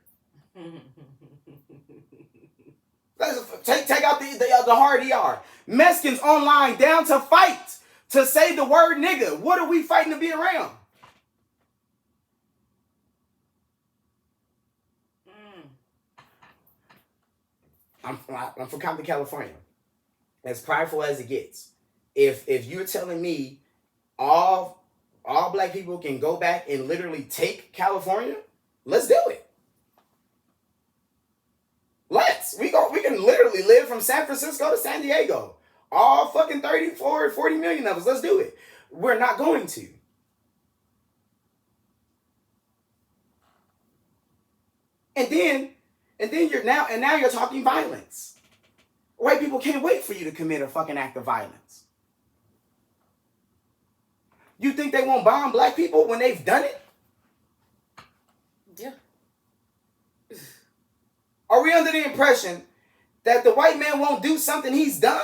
Take out the hard ER. Mexicans online down to fight to say the word nigga. What are we fighting to be around? I'm from Compton, California. As prideful as it gets. If you're telling me all black people can go back and literally take California, let's do it. We can literally live from San Francisco to San Diego. All fucking 34, 40 million of us. Let's do it. We're not going to. And now you're talking violence. White people can't wait for you to commit a fucking act of violence. You think they won't bomb black people when they've done it? Yeah. Are we under the impression that the white man won't do something he's done?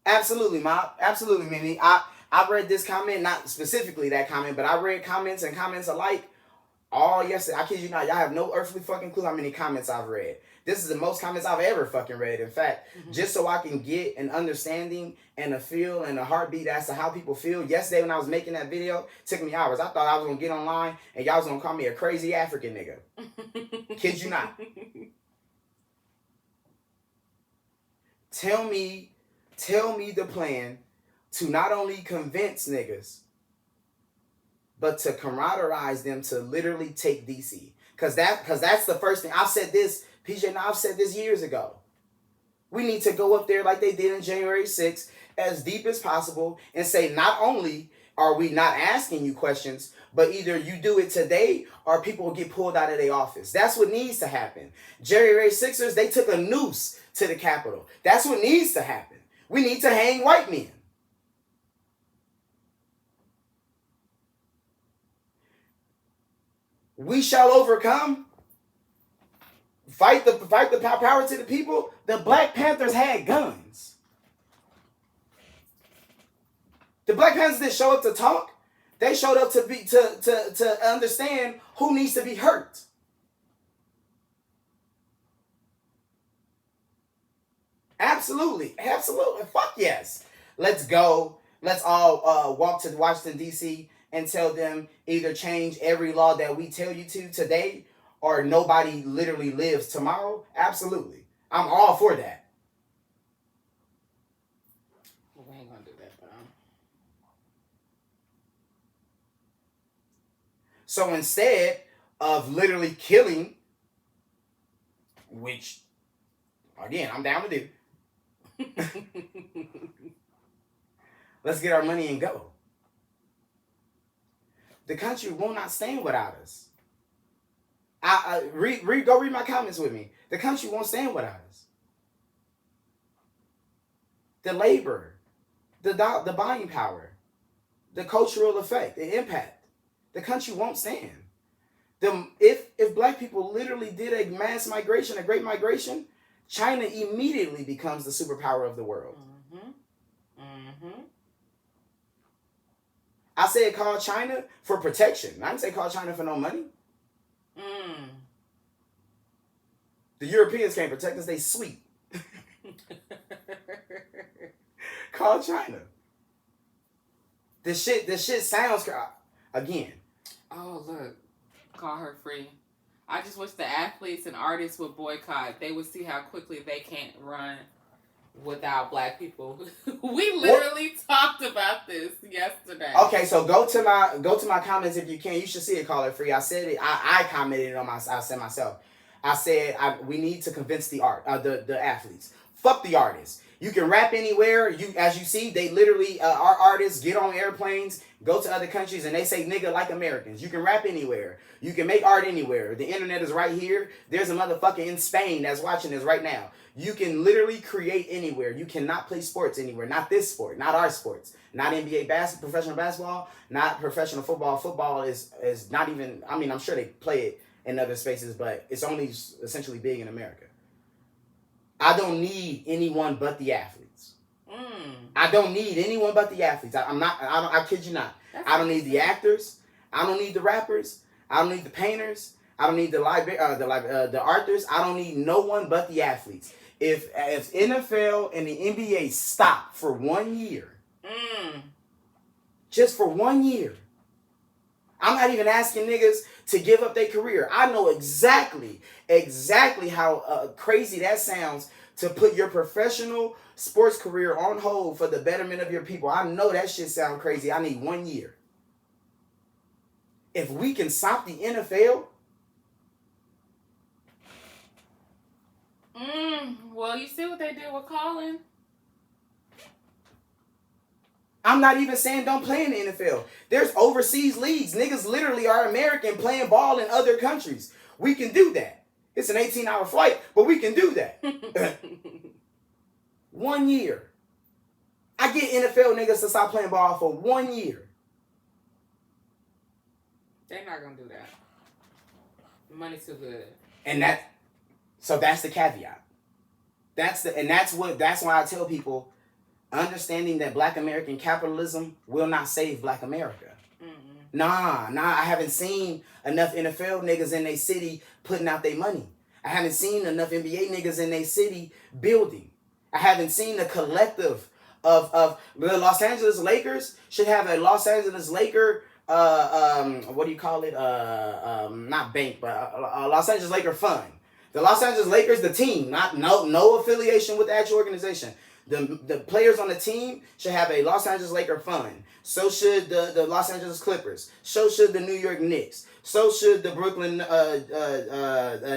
Absolutely, Mob. Absolutely, Mimi. I read this comment, not specifically that comment, but I read comments and comments alike all yesterday. I kid you not, y'all have no earthly fucking clue how many comments I've read. This is the most comments I've ever fucking read. In fact, just so I can get an understanding and a feel and a heartbeat as to how people feel. Yesterday when I was making that video, it took me hours. I thought I was going to get online and y'all was going to call me a crazy African nigga. Kid you not. Tell me the plan to not only convince niggas, but to camaraderise them to literally take DC. Cause that's the first thing. I've said this, PJ, and I've said this years ago. We need to go up there like they did in January 6th, as deep as possible, and say not only are we not asking you questions, but either you do it today or people will get pulled out of their office. That's what needs to happen. January 6ers, they took a noose to the Capitol. That's what needs to happen. We need to hang white men. We shall overcome. Fight the power to the people. The Black Panthers had guns. The Black Panthers didn't show up to talk. They showed up to understand who needs to be hurt. Absolutely. Fuck yes. Let's go. Let's all walk to Washington, D.C. and tell them either change every law that we tell you to today or nobody literally lives tomorrow. Absolutely. I'm all for that. We ain't gonna do that, though. So instead of literally killing, which, again, I'm down to do, let's get our money and go. The country will not stand without us. Go read my comments with me. The country won't stand without us. The labor, the buying power, the cultural effect, the impact. The country won't stand. If black people literally did a mass migration, a great migration, China immediately becomes the superpower of the world. I said call China for protection. I didn't say call China for no money. Mm. The Europeans can't protect us. They sweet. Call China. This shit sounds again. Oh, look. Call her free. I just wish the athletes and artists would boycott. They would see how quickly they can't run without black people. We literally talked about this yesterday. Okay, so go to my comments if you can. You should see it. Call her free. I said it. I commented on I said myself. I said we need to convince the athletes. Fuck the artists. You can rap anywhere. As you see, they literally our artists get on airplanes, go to other countries, and they say nigga like Americans. You can rap anywhere. You can make art anywhere. The internet is right here. There's a motherfucker in Spain that's watching this right now. You can literally create anywhere. You cannot play sports anywhere. Not this sport. Not our sports. Not NBA professional basketball. Not professional football. Football is not even. I mean, I'm sure they play it in other spaces, but it's only essentially big in America. I don't need anyone but the athletes. I don't need anyone but the athletes. I kid you not. I don't need the actors. I don't need the rappers. I don't need the painters. I don't need the artists. I don't need no one but the athletes. If NFL and the NBA stop for 1 year, just for 1 year, I'm not even asking niggas to give up their career. I know exactly how crazy that sounds to put your professional sports career on hold for the betterment of your people. I know that shit sound crazy. I need 1 year. If we can stop the NFL, well, you see what they did with Colin? I'm not even saying don't play in the NFL. There's overseas leagues. Niggas literally are American playing ball in other countries. We can do that. It's an 18-hour flight, but we can do that. 1 year. I get NFL niggas to stop playing ball for 1 year. They're not gonna do that. The money's too good. So that's the caveat. That's why I tell people, understanding that Black American capitalism will not save Black America. Nah, I haven't seen enough NFL niggas in their city putting out their money. I haven't seen enough NBA niggas in their city building. I haven't seen the collective of the Los Angeles Lakers should have a Los Angeles Laker what do you call it? Not bank, but a Los Angeles Laker fund. The Los Angeles Lakers, the team, no affiliation with the actual organization. The players on the team should have a Los Angeles Laker fund. So should the Los Angeles Clippers. So should the New York Knicks. So should the Brooklyn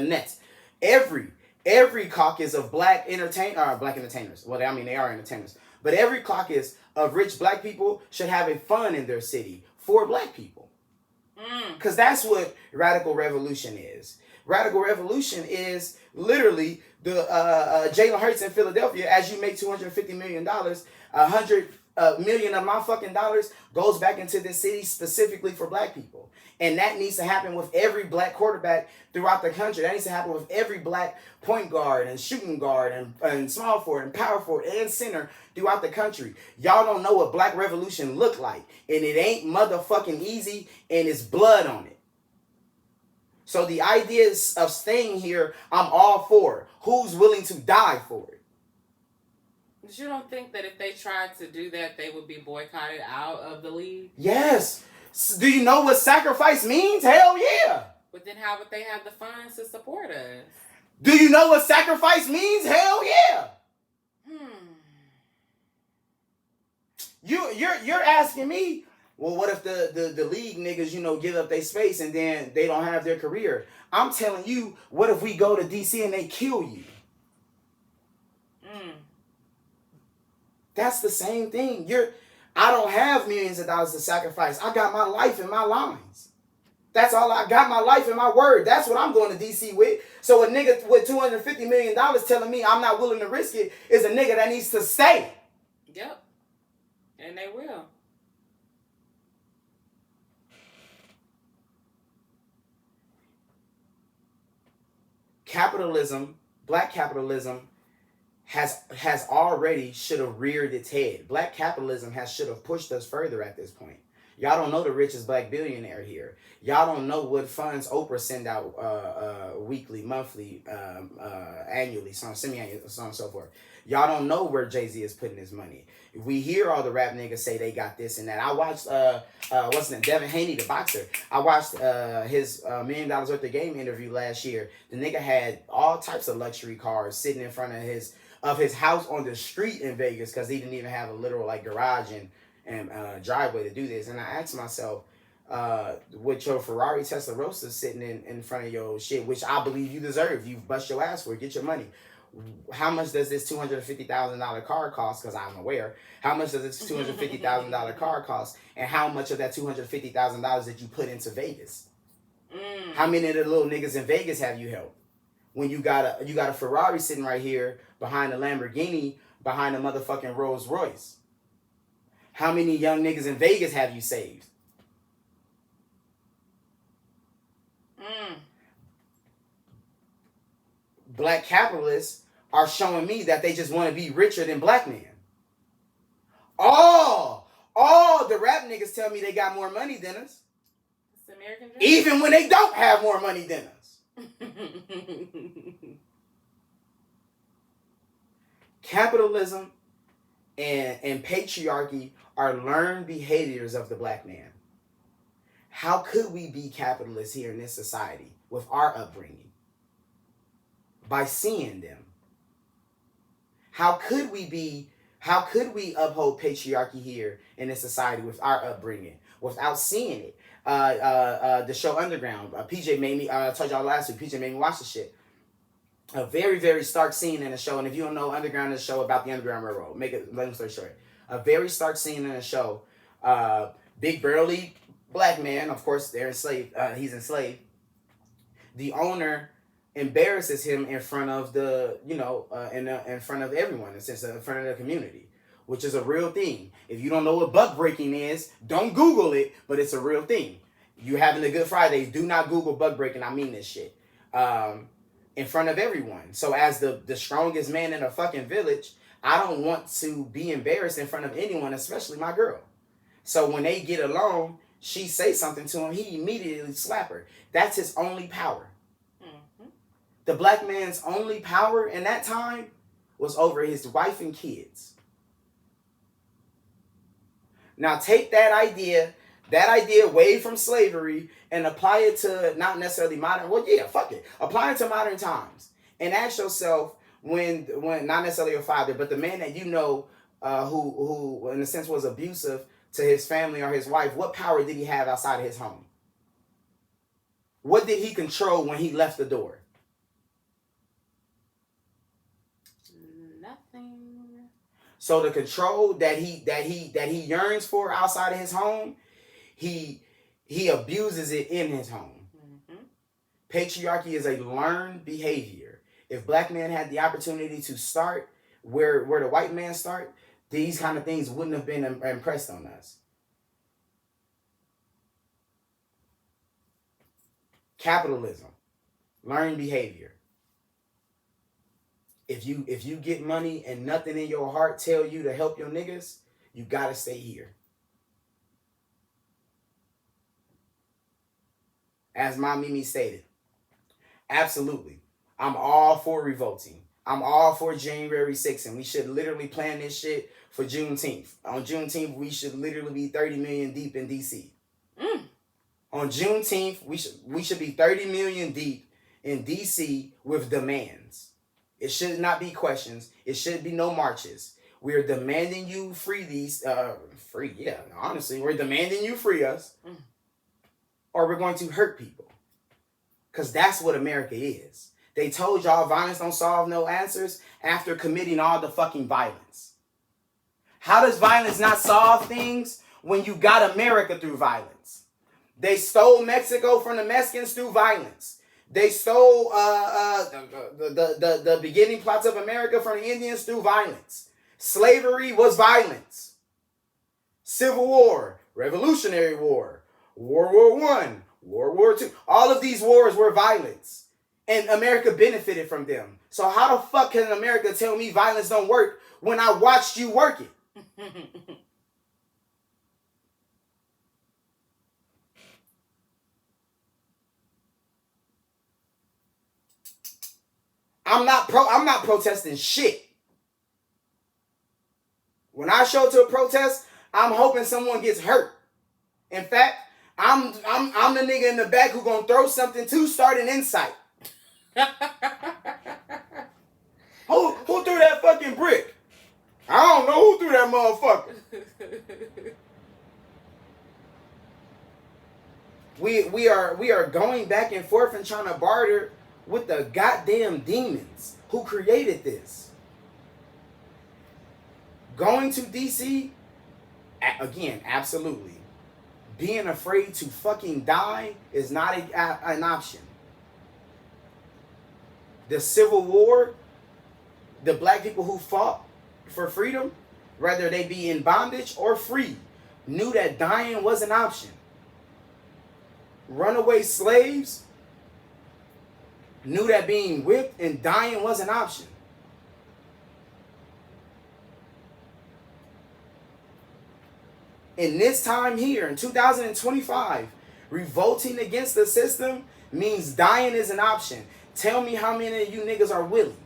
Nets. Every caucus of black entertainers. Well, I mean, they are entertainers. But every caucus of rich black people should have a fund in their city for black people. Because that's what radical revolution is. Radical revolution is literally the Jalen Hurts in Philadelphia. As you make $250 million, $100 million of my fucking dollars goes back into this city specifically for black people. And that needs to happen with every black quarterback throughout the country. That needs to happen with every black point guard and shooting guard and small forward and power forward and center throughout the country. Y'all don't know what black revolution look like. And it ain't motherfucking easy, and it's blood on it. So the ideas of staying here, I'm all for. Who's willing to die for it? But you don't think that if they tried to do that, they would be boycotted out of the league? Yes. Do you know what sacrifice means? Hell yeah. But then how would they have the funds to support us? Do you know what sacrifice means? Hell yeah. You're asking me, well, what if the league niggas, give up their space and then they don't have their career? I'm telling you, what if we go to DC and they kill you? That's the same thing. I don't have millions of dollars to sacrifice. I got my life and my lines. That's all I got, my life and my word. That's what I'm going to DC with. So a nigga with $250 million telling me I'm not willing to risk it is a nigga that needs to stay. Yep. And they will. Capitalism, black capitalism, has already should have reared its head. Black capitalism should have pushed us further at this point. Y'all don't know the richest black billionaire here. Y'all don't know what funds Oprah send out weekly, monthly, annually, semi-annually, so on and so forth. Y'all don't know where Jay-Z is putting his money. We hear all the rap niggas say they got this and that. I watched, what's his name, Devin Haney, the boxer. I watched his $1 million worth of game interview last year. The nigga had all types of luxury cars sitting in front of his house on the street in Vegas because he didn't even have a literal like garage and driveway to do this. And I asked myself, with your Ferrari Tesla Roadster sitting in front of your shit, which I believe you deserve, you bust your ass for it, get your money. How much does this $250,000 car cost? Because I'm aware. How much does this $250,000 car cost? And how much of that $250,000 did you put into Vegas? How many of the little niggas in Vegas have you helped? When you got a Ferrari sitting right here behind a Lamborghini, behind a motherfucking Rolls Royce. How many young niggas in Vegas have you saved? Black capitalists are showing me that they just want to be richer than black men. All the rap niggas tell me they got more money than us. It's the American dream. Even when they don't have more money than us. Capitalism and patriarchy are learned behaviors of the black man. How could we be capitalists here in this society with our upbringing? By seeing them. How could we uphold patriarchy here in this society with our upbringing without seeing it? The show Underground, PJ made me, I told y'all last week, PJ made me watch the shit. A very, very stark scene in the show, and if you don't know, Underground is a show about the Underground Railroad. Make it, long story short. A very stark scene in the show. Big burly black man, of course, they're enslaved. He's enslaved. The owner embarrasses him in front of the, in front of everyone, in front of the community, which is a real thing. If you don't know what buck breaking is, don't Google it, but it's a real thing. You having a good Friday, do not Google buck breaking. I mean this shit. In front of everyone. So as the strongest man in a fucking village, I don't want to be embarrassed in front of anyone, especially my girl. So when they get along, she say something to him, he immediately slap her. That's his only power. The black man's only power in that time was over his wife and kids. Now take that idea away from slavery and apply it to not necessarily modern, apply it to modern times. And ask yourself, when not necessarily your father, but the man that you know who in a sense was abusive to his family or his wife, what power did he have outside of his home? What did he control when he left the door? So the control that he yearns for outside of his home, he abuses it in his home. Patriarchy is a learned behavior. If black men had the opportunity to start where the white man start, these kind of things wouldn't have been impressed on us. Capitalism, learned behavior. If you get money and nothing in your heart tell you to help your niggas, you gotta stay here. As my Mimi stated, absolutely, I'm all for revolting. I'm all for January 6th, and we should literally plan this shit for Juneteenth. On Juneteenth, we should literally be 30 million deep in DC. On Juneteenth, we should be 30 million deep in DC with demands. It should not be questions. It should be no marches. We are demanding you free these, honestly, we're demanding you free us, or we're going to hurt people. Because that's what America is. They told y'all violence don't solve no answers after committing all the fucking violence. How does violence not solve things when you got America through violence? They stole Mexico from the Mexicans through violence. They stole the beginning plots of America from the Indians through violence. Slavery was violence. Civil War, Revolutionary War, World War I, World War II. All of these wars were violence. And America benefited from them. So how the fuck can America tell me violence don't work when I watched you work it? I'm not protesting shit. When I show up to a protest, I'm hoping someone gets hurt. In fact, I'm the nigga in the back who gonna throw something to start an insight. Who threw that fucking brick? I don't know who threw that motherfucker. We are going back and forth and trying to barter with the goddamn demons who created this. Going to DC, again, absolutely. Being afraid to fucking die is not an option. The Civil War, the black people who fought for freedom, whether they be in bondage or free, knew that dying was an option. Runaway slaves knew that being whipped and dying was an option. In this time here, in 2025, revolting against the system means dying is an option. Tell me how many of you niggas are willing.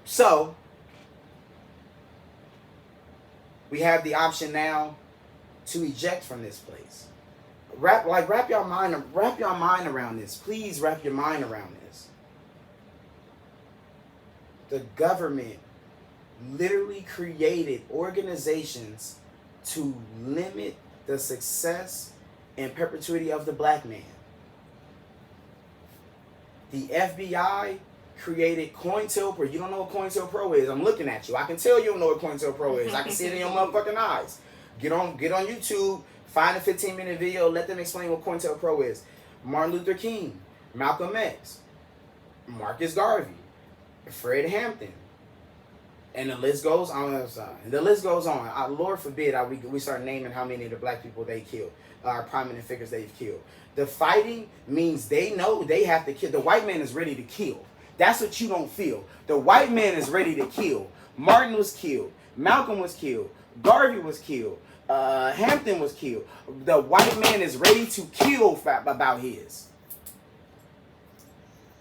So, we have the option now to eject from this place. Wrap your mind around this. Please wrap your mind around this. The government literally created organizations to limit the success and perpetuity of the black man. The FBI created COINTELPRO. You don't know what COINTELPRO is. I'm looking at you. I can tell you don't know what COINTELPRO is. I can see it in your motherfucking eyes. Get on YouTube, find a 15-minute video, let them explain what COINTELPRO is. Martin Luther King, Malcolm X, Marcus Garvey, Fred Hampton, and the list goes on. The list goes on. Lord forbid we start naming how many of the black people they killed, prominent figures they've killed. The fighting means they know they have to kill. The white man is ready to kill. That's what you don't feel. The white man is ready to kill. Martin was killed. Malcolm was killed. Garvey was killed. Hampton was killed. The white man is ready to kill about his.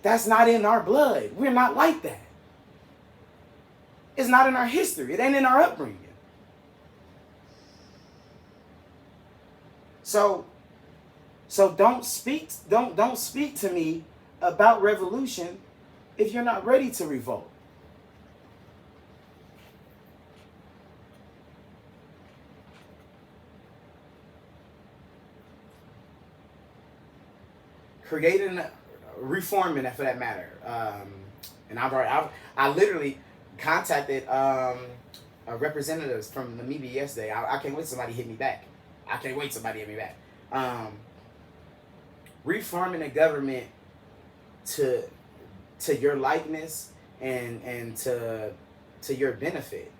That's not in our blood. We're not like that. It's not in our history. It ain't in our upbringing. So don't speak to me about revolution if you're not ready to revolt. Reforming for that matter. And I literally contacted representatives from Namibia yesterday. I can't wait somebody hit me back. Reforming the government to your likeness and to your benefit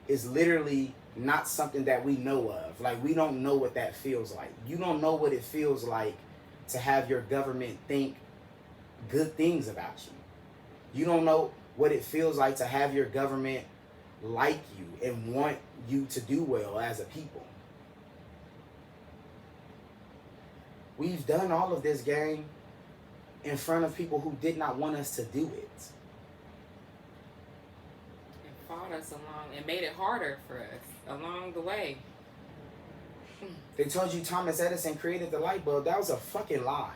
is literally not something that we know of. Like, we don't know what that feels like. You don't know what it feels like to have your government think good things about you. You don't know what it feels like to have your government like you and want you to do well as a people. We've done all of this, gang, in front of people who did not want us to do it. And fought us along and made it harder for us along the way. They told you Thomas Edison created the light bulb. That was a fucking lie.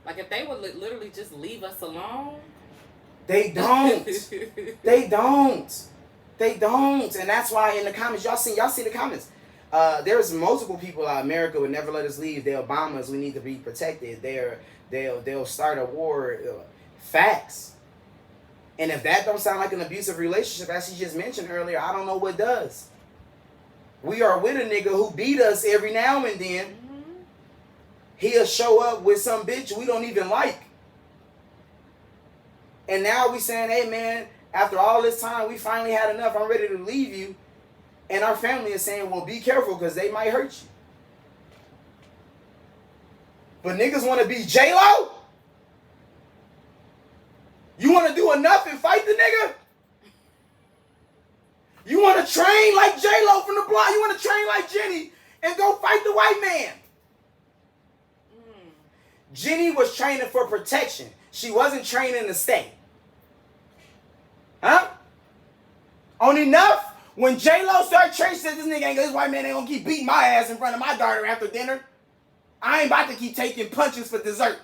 Like, if they would literally just leave us alone. They don't. They don't. And that's why in the comments, y'all see the comments. There's multiple people. America would never let us leave. They'll bomb us. We need to be protected. They'll start a war. Facts. And if that don't sound like an abusive relationship, as she just mentioned earlier, I don't know what does. We are with a nigga who beat us every now and then. Mm-hmm. He'll show up with some bitch we don't even like. And now we saying, hey man, after all this time, we finally had enough. I'm ready to leave you. And our family is saying, well, be careful because they might hurt you. But niggas want to be J-Lo? You want to do enough and fight the nigga? You want to train like J-Lo from the block? You want to train like Jenny and go fight the white man? Jenny was training for protection. She wasn't training to stay. Huh? On enough, when J-Lo started training, said this white man ain't gonna keep beating my ass in front of my daughter after dinner. I ain't about to keep taking punches for dessert.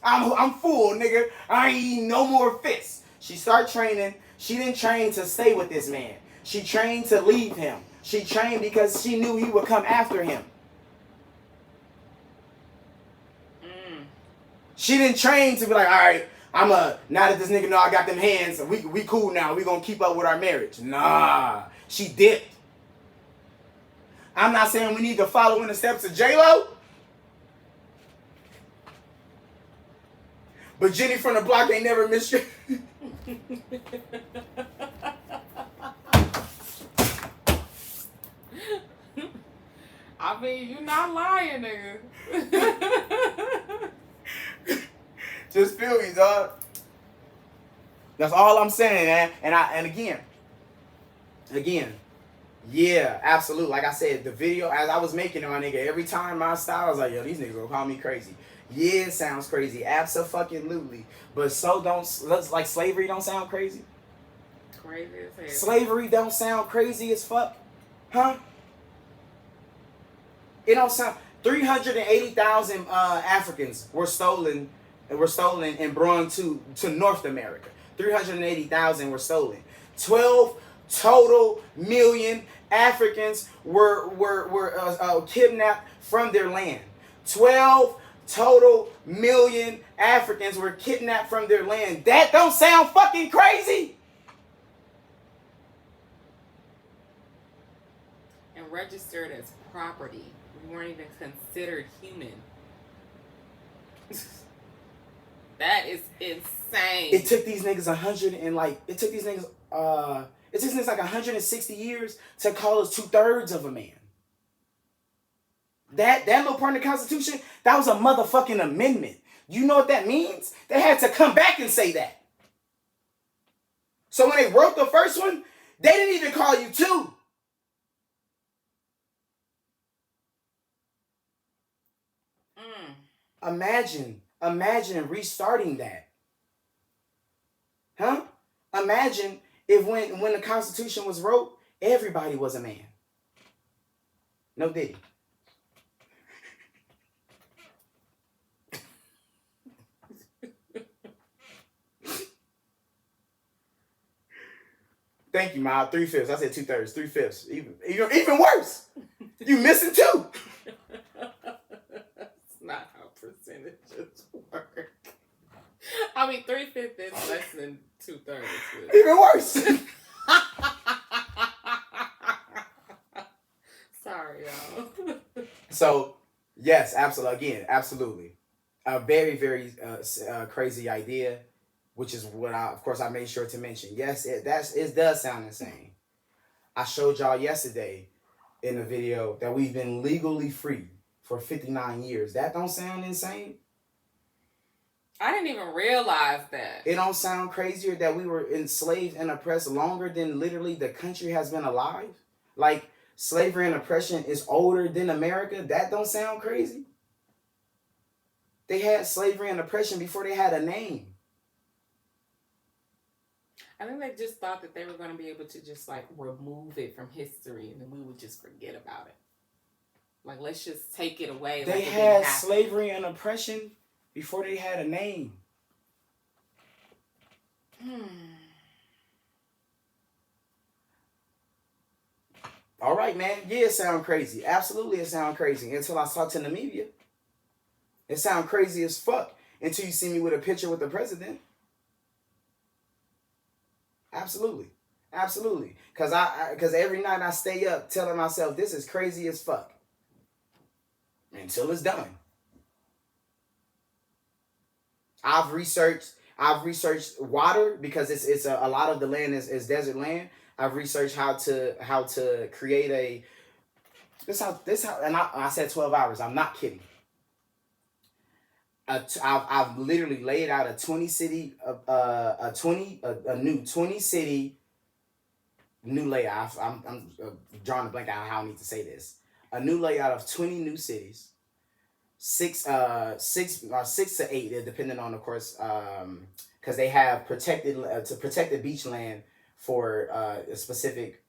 I'm full, nigga. I ain't eating no more fists. She started training. She didn't train to stay with this man. She trained to leave him. She trained because she knew he would come after him. She didn't train to be like, all right, now that this nigga know I got them hands, we cool now. We gonna keep up with our marriage. Nah, she dipped. I'm not saying we need to follow in the steps of J-Lo. But Jenny from the block ain't never missed you. I mean, you not lying, nigga. Just feel me, dog. That's all I'm saying, man. And again, yeah, absolutely. Like I said, the video as I was making it, my nigga, every time my style, I was like, yo, these niggas gonna call me crazy. Yeah, it sounds crazy, absolutely. But like slavery don't sound crazy. Crazy as hell. Slavery don't sound crazy as fuck, huh? It don't sound. 380,000 Africans were stolen and brought to North America. 380,000 were stolen. 12 total million Africans were kidnapped from their land. 12 total million Africans were kidnapped from their land. That don't sound fucking crazy. And registered as property. We weren't even considered human. That is insane. It took these niggas like 160 years to call us 2/3 of a man. That little part in the Constitution, that was a motherfucking amendment. You know what that means? They had to come back and say that. So when they wrote the first one, they didn't even call you two. Imagine restarting that. Huh? Imagine if when the Constitution was wrote, everybody was a man. No Diddy. Thank you, Ma. 3/5. I said 2/3. 3/5. Even worse. You missing two. That's not how percentages work. I mean, 3/5 is less than 2/3. Even worse. Sorry, y'all. So, yes, absolutely. A very, very crazy idea, which is what I made sure to mention. Yes, it does sound insane. I showed y'all yesterday in the video that we've been legally free for 59 years. That don't sound insane? I didn't even realize that. It don't sound crazier that we were enslaved and oppressed longer than literally the country has been alive? Like, slavery and oppression is older than America? That don't sound crazy? They had slavery and oppression before they had a name. I think they just thought that they were going to be able to just like remove it from history and then we would just forget about it. Like, let's just take it away. They had slavery and oppression before they had a name. All right, man. Yeah, it sounds crazy. Absolutely, it sounds crazy. Until I talk to the media. It sounds crazy as fuck. Until you see me with a picture with the president. Absolutely. Because every night I stay up telling myself this is crazy as fuck. Until it's done. I've researched water because it's a lot of the land is desert land. I've researched how to create this how and I said 12 hours. I'm not kidding. I've literally laid out a new 20 city new layout. I'm drawing a blank out how I need to say this. A new layout of 20 new cities. Six to eight, depending on, of course, because they have protected to protect the beach land for a specific,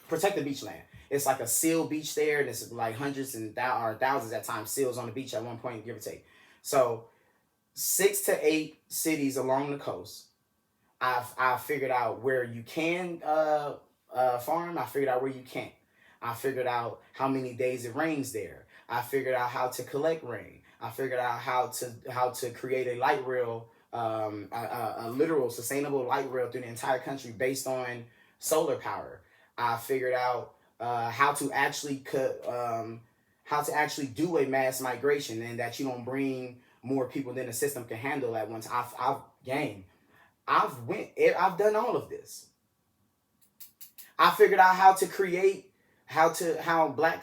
protect the beach land. It's like a seal beach there, and it's like hundreds and thousands at times seals on the beach at one point, give or take. So 6 to 8 cities along the coast. I've figured out where you can farm. I figured out where you can't. I figured out how many days it rains there. I figured out how to collect rain. I figured out how to create a light rail, a literal sustainable light rail through the entire country based on solar power. I figured out how to actually do a mass migration, and that you don't bring more people than the system can handle at once. I've done all of this. I figured out how to create. How black,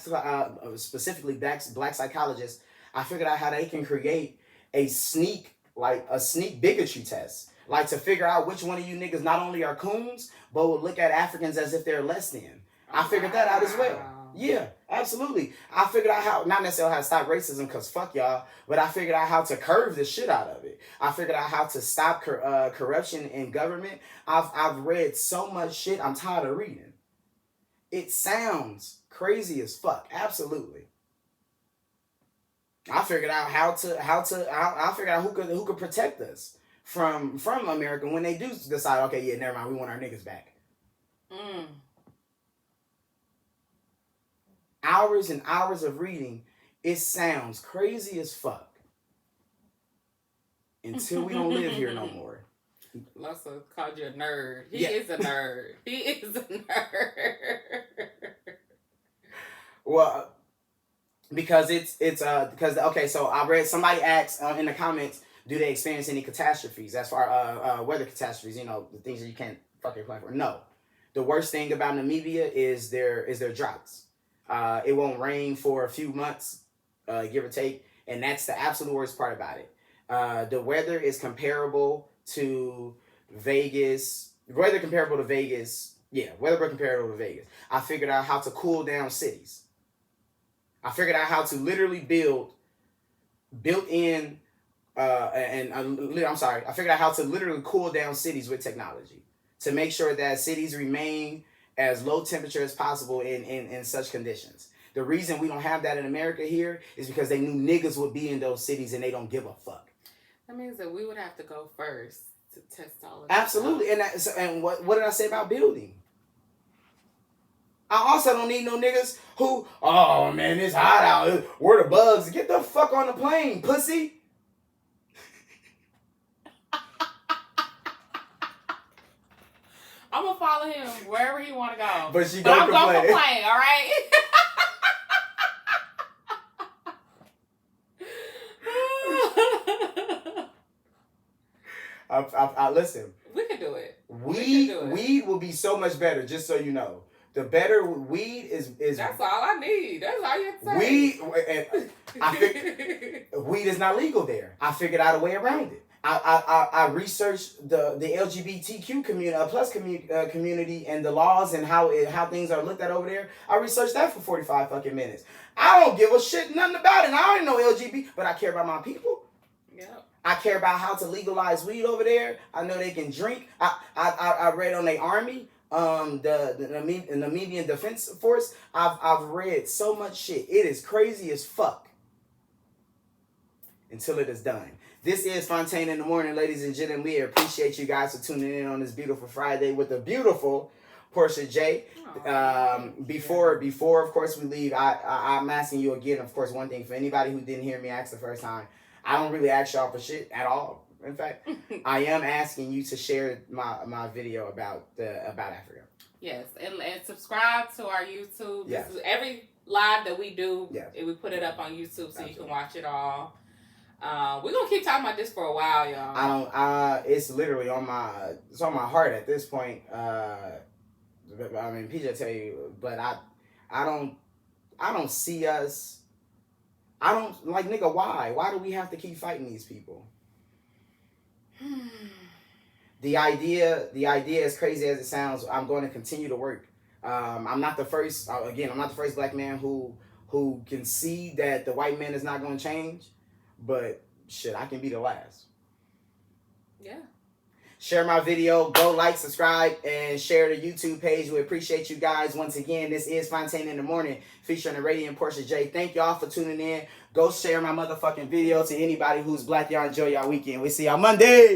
specifically black psychologists, I figured out how they can create a sneak bigotry test, like to figure out which one of you niggas not only are coons but will look at Africans as if they're less than. I figured that out as well. Yeah, absolutely. I figured out how, not necessarily how to stop racism, because fuck y'all, but I figured out how to curve the shit out of it. I figured out how to stop corruption in government. I've read so much shit. I'm tired of reading. It sounds crazy as fuck. Absolutely. I figured out I figured out who could protect us from America when they do decide, okay, yeah, never mind, we want our niggas back. Hours and hours of reading. It sounds crazy as fuck. Until we don't live here no more. Lussa called you a nerd. He is a nerd. He is a nerd. Well, because because okay, so I read somebody asked in the comments, do they experience any catastrophes as far weather catastrophes? The things that you can't fucking plan for. No, the worst thing about Namibia is their droughts. It won't rain for a few months, give or take, and that's the absolute worst part about it. The weather is comparable to Vegas. Weather comparable to Vegas. Yeah, weather comparable to Vegas. I figured out how to cool down cities. I figured out how to literally I figured out how to literally cool down cities with technology to make sure that cities remain as low temperature as possible in such conditions. The reason we don't have that in America here is because they knew niggas would be in those cities and they don't give a fuck. That means that we would have to go first to test all of this. Absolutely. And what did I say about building? I also don't need no niggas who, oh man, it's hot out. Where the bugs? Get the fuck on the plane, pussy. I'm gonna follow him wherever he want to go. But I'm gonna complain, all right? I listen. We can do it. Weed will be so much better, just so you know. The better weed is. That's all I need. That's all you have to say. Weed is not legal there. I figured out a way around it. I researched the LGBTQ community and the laws and how things are looked at over there. I researched that for 45 fucking minutes. I don't give a shit nothing about it. I don't know LGBT, but I care about my people. Yeah. I care about how to legalize weed over there. I know they can drink. I read on their army, the Namibian Defense Force. I've read so much shit. It is crazy as fuck. Until it is done. This is Fontane in the Morning, ladies and gentlemen. We appreciate you guys for tuning in on this beautiful Friday with the beautiful Portia J. Before of course we leave, I'm asking you again, of course, one thing for anybody who didn't hear me ask the first time. I don't really ask y'all for shit at all. In fact, I am asking you to share my video about Africa. Yes, and subscribe to our YouTube. Yes. This is every live that we do. Yes. We put it up on YouTube so Absolutely. you can watch it all. We're gonna keep talking about this for a while, y'all. It's literally on my heart at this point. I mean, PJ tell you, but I don't see us. I don't like, nigga. Why do we have to keep fighting these people? the idea, as crazy as it sounds, I'm going to continue to work. I'm not the first. Again, I'm not the first black man who can see that the white man is not going to change. But shit, I can be the last. Yeah. Share my video. Go like, subscribe, and share the YouTube page. We appreciate you guys. Once again, this is Fontane in the Morning, featuring the Radiant Portia J. Thank y'all for tuning in. Go share my motherfucking video to anybody who's black. Y'all enjoy y'all weekend. We see y'all Monday.